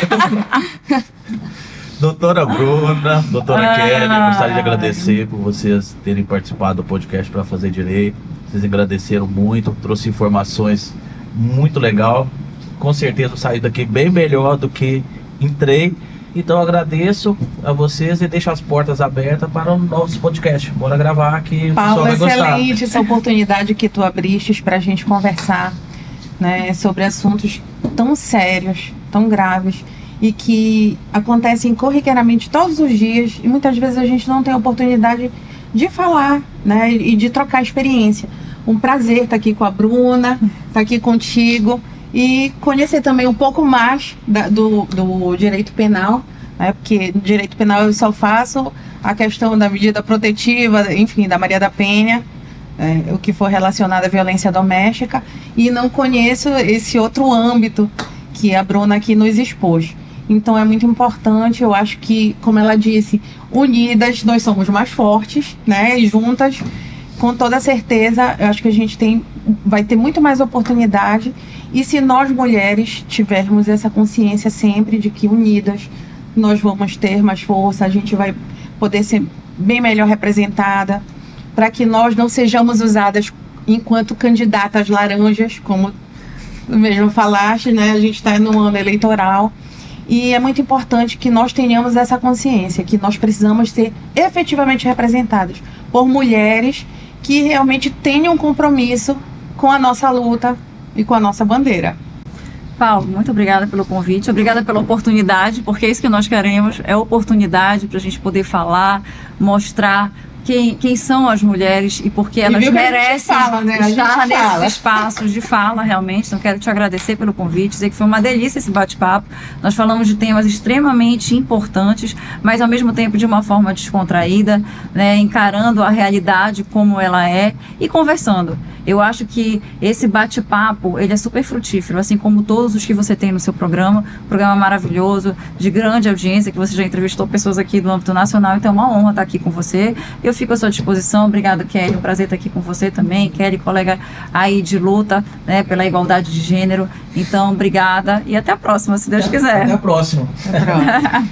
Doutora Bruna, doutora Kelly, gostaria de agradecer por vocês terem participado do podcast para fazer direito. Vocês agradeceram muito, trouxe informações muito legal. Com certeza eu saí daqui bem melhor do que entrei. Então eu agradeço a vocês e deixo as portas abertas para novos podcasts. Bora gravar que o pessoal Paulo, vai gostar. excelente essa oportunidade que tu abriste para a gente conversar, né, sobre assuntos tão sérios, tão graves e que acontecem corriqueiramente todos os dias e muitas vezes a gente não tem a oportunidade de falar, né, e de trocar experiência. Um prazer estar aqui com a Bruna, estar aqui contigo e conhecer também um pouco mais do direito penal, né, porque no direito penal eu só faço a questão da medida protetiva, enfim, da Maria da Penha, o que for relacionado à violência doméstica, e não conheço esse outro âmbito que a Bruna aqui nos expôs. Então é muito importante, eu acho que, como ela disse, unidas nós somos mais fortes, né? E juntas, com toda certeza, eu acho que a gente vai ter muito mais oportunidade. E se nós mulheres tivermos essa consciência sempre de que unidas nós vamos ter mais força, a gente vai poder ser bem melhor representada, para que nós não sejamos usadas enquanto candidatas laranjas, como mesmo falaste, né? A gente está no ano eleitoral e é muito importante que nós tenhamos essa consciência, que nós precisamos ser efetivamente representadas por mulheres que realmente tenham um compromisso com a nossa luta e com a nossa bandeira. Paulo, muito obrigada pelo convite, obrigada pela oportunidade, porque é isso que nós queremos, é oportunidade para a gente poder falar, mostrar quem são as mulheres e por que elas merecem estar nesses espaços de fala, realmente. Então, quero te agradecer pelo convite, dizer que foi uma delícia esse bate-papo. Nós falamos de temas extremamente importantes, mas ao mesmo tempo de uma forma descontraída, né, encarando a realidade como ela é e conversando. Eu acho que esse bate-papo, ele é super frutífero, assim como todos os que você tem no seu programa maravilhoso, de grande audiência, que você já entrevistou pessoas aqui do âmbito nacional, então é uma honra estar aqui com você. Eu fico à sua disposição. Obrigada, Kelly, um prazer estar aqui com você também. Kelly, colega aí de luta, né, pela igualdade de gênero. Então, obrigada e até a próxima, se Deus quiser. Até a próxima. Até a próxima.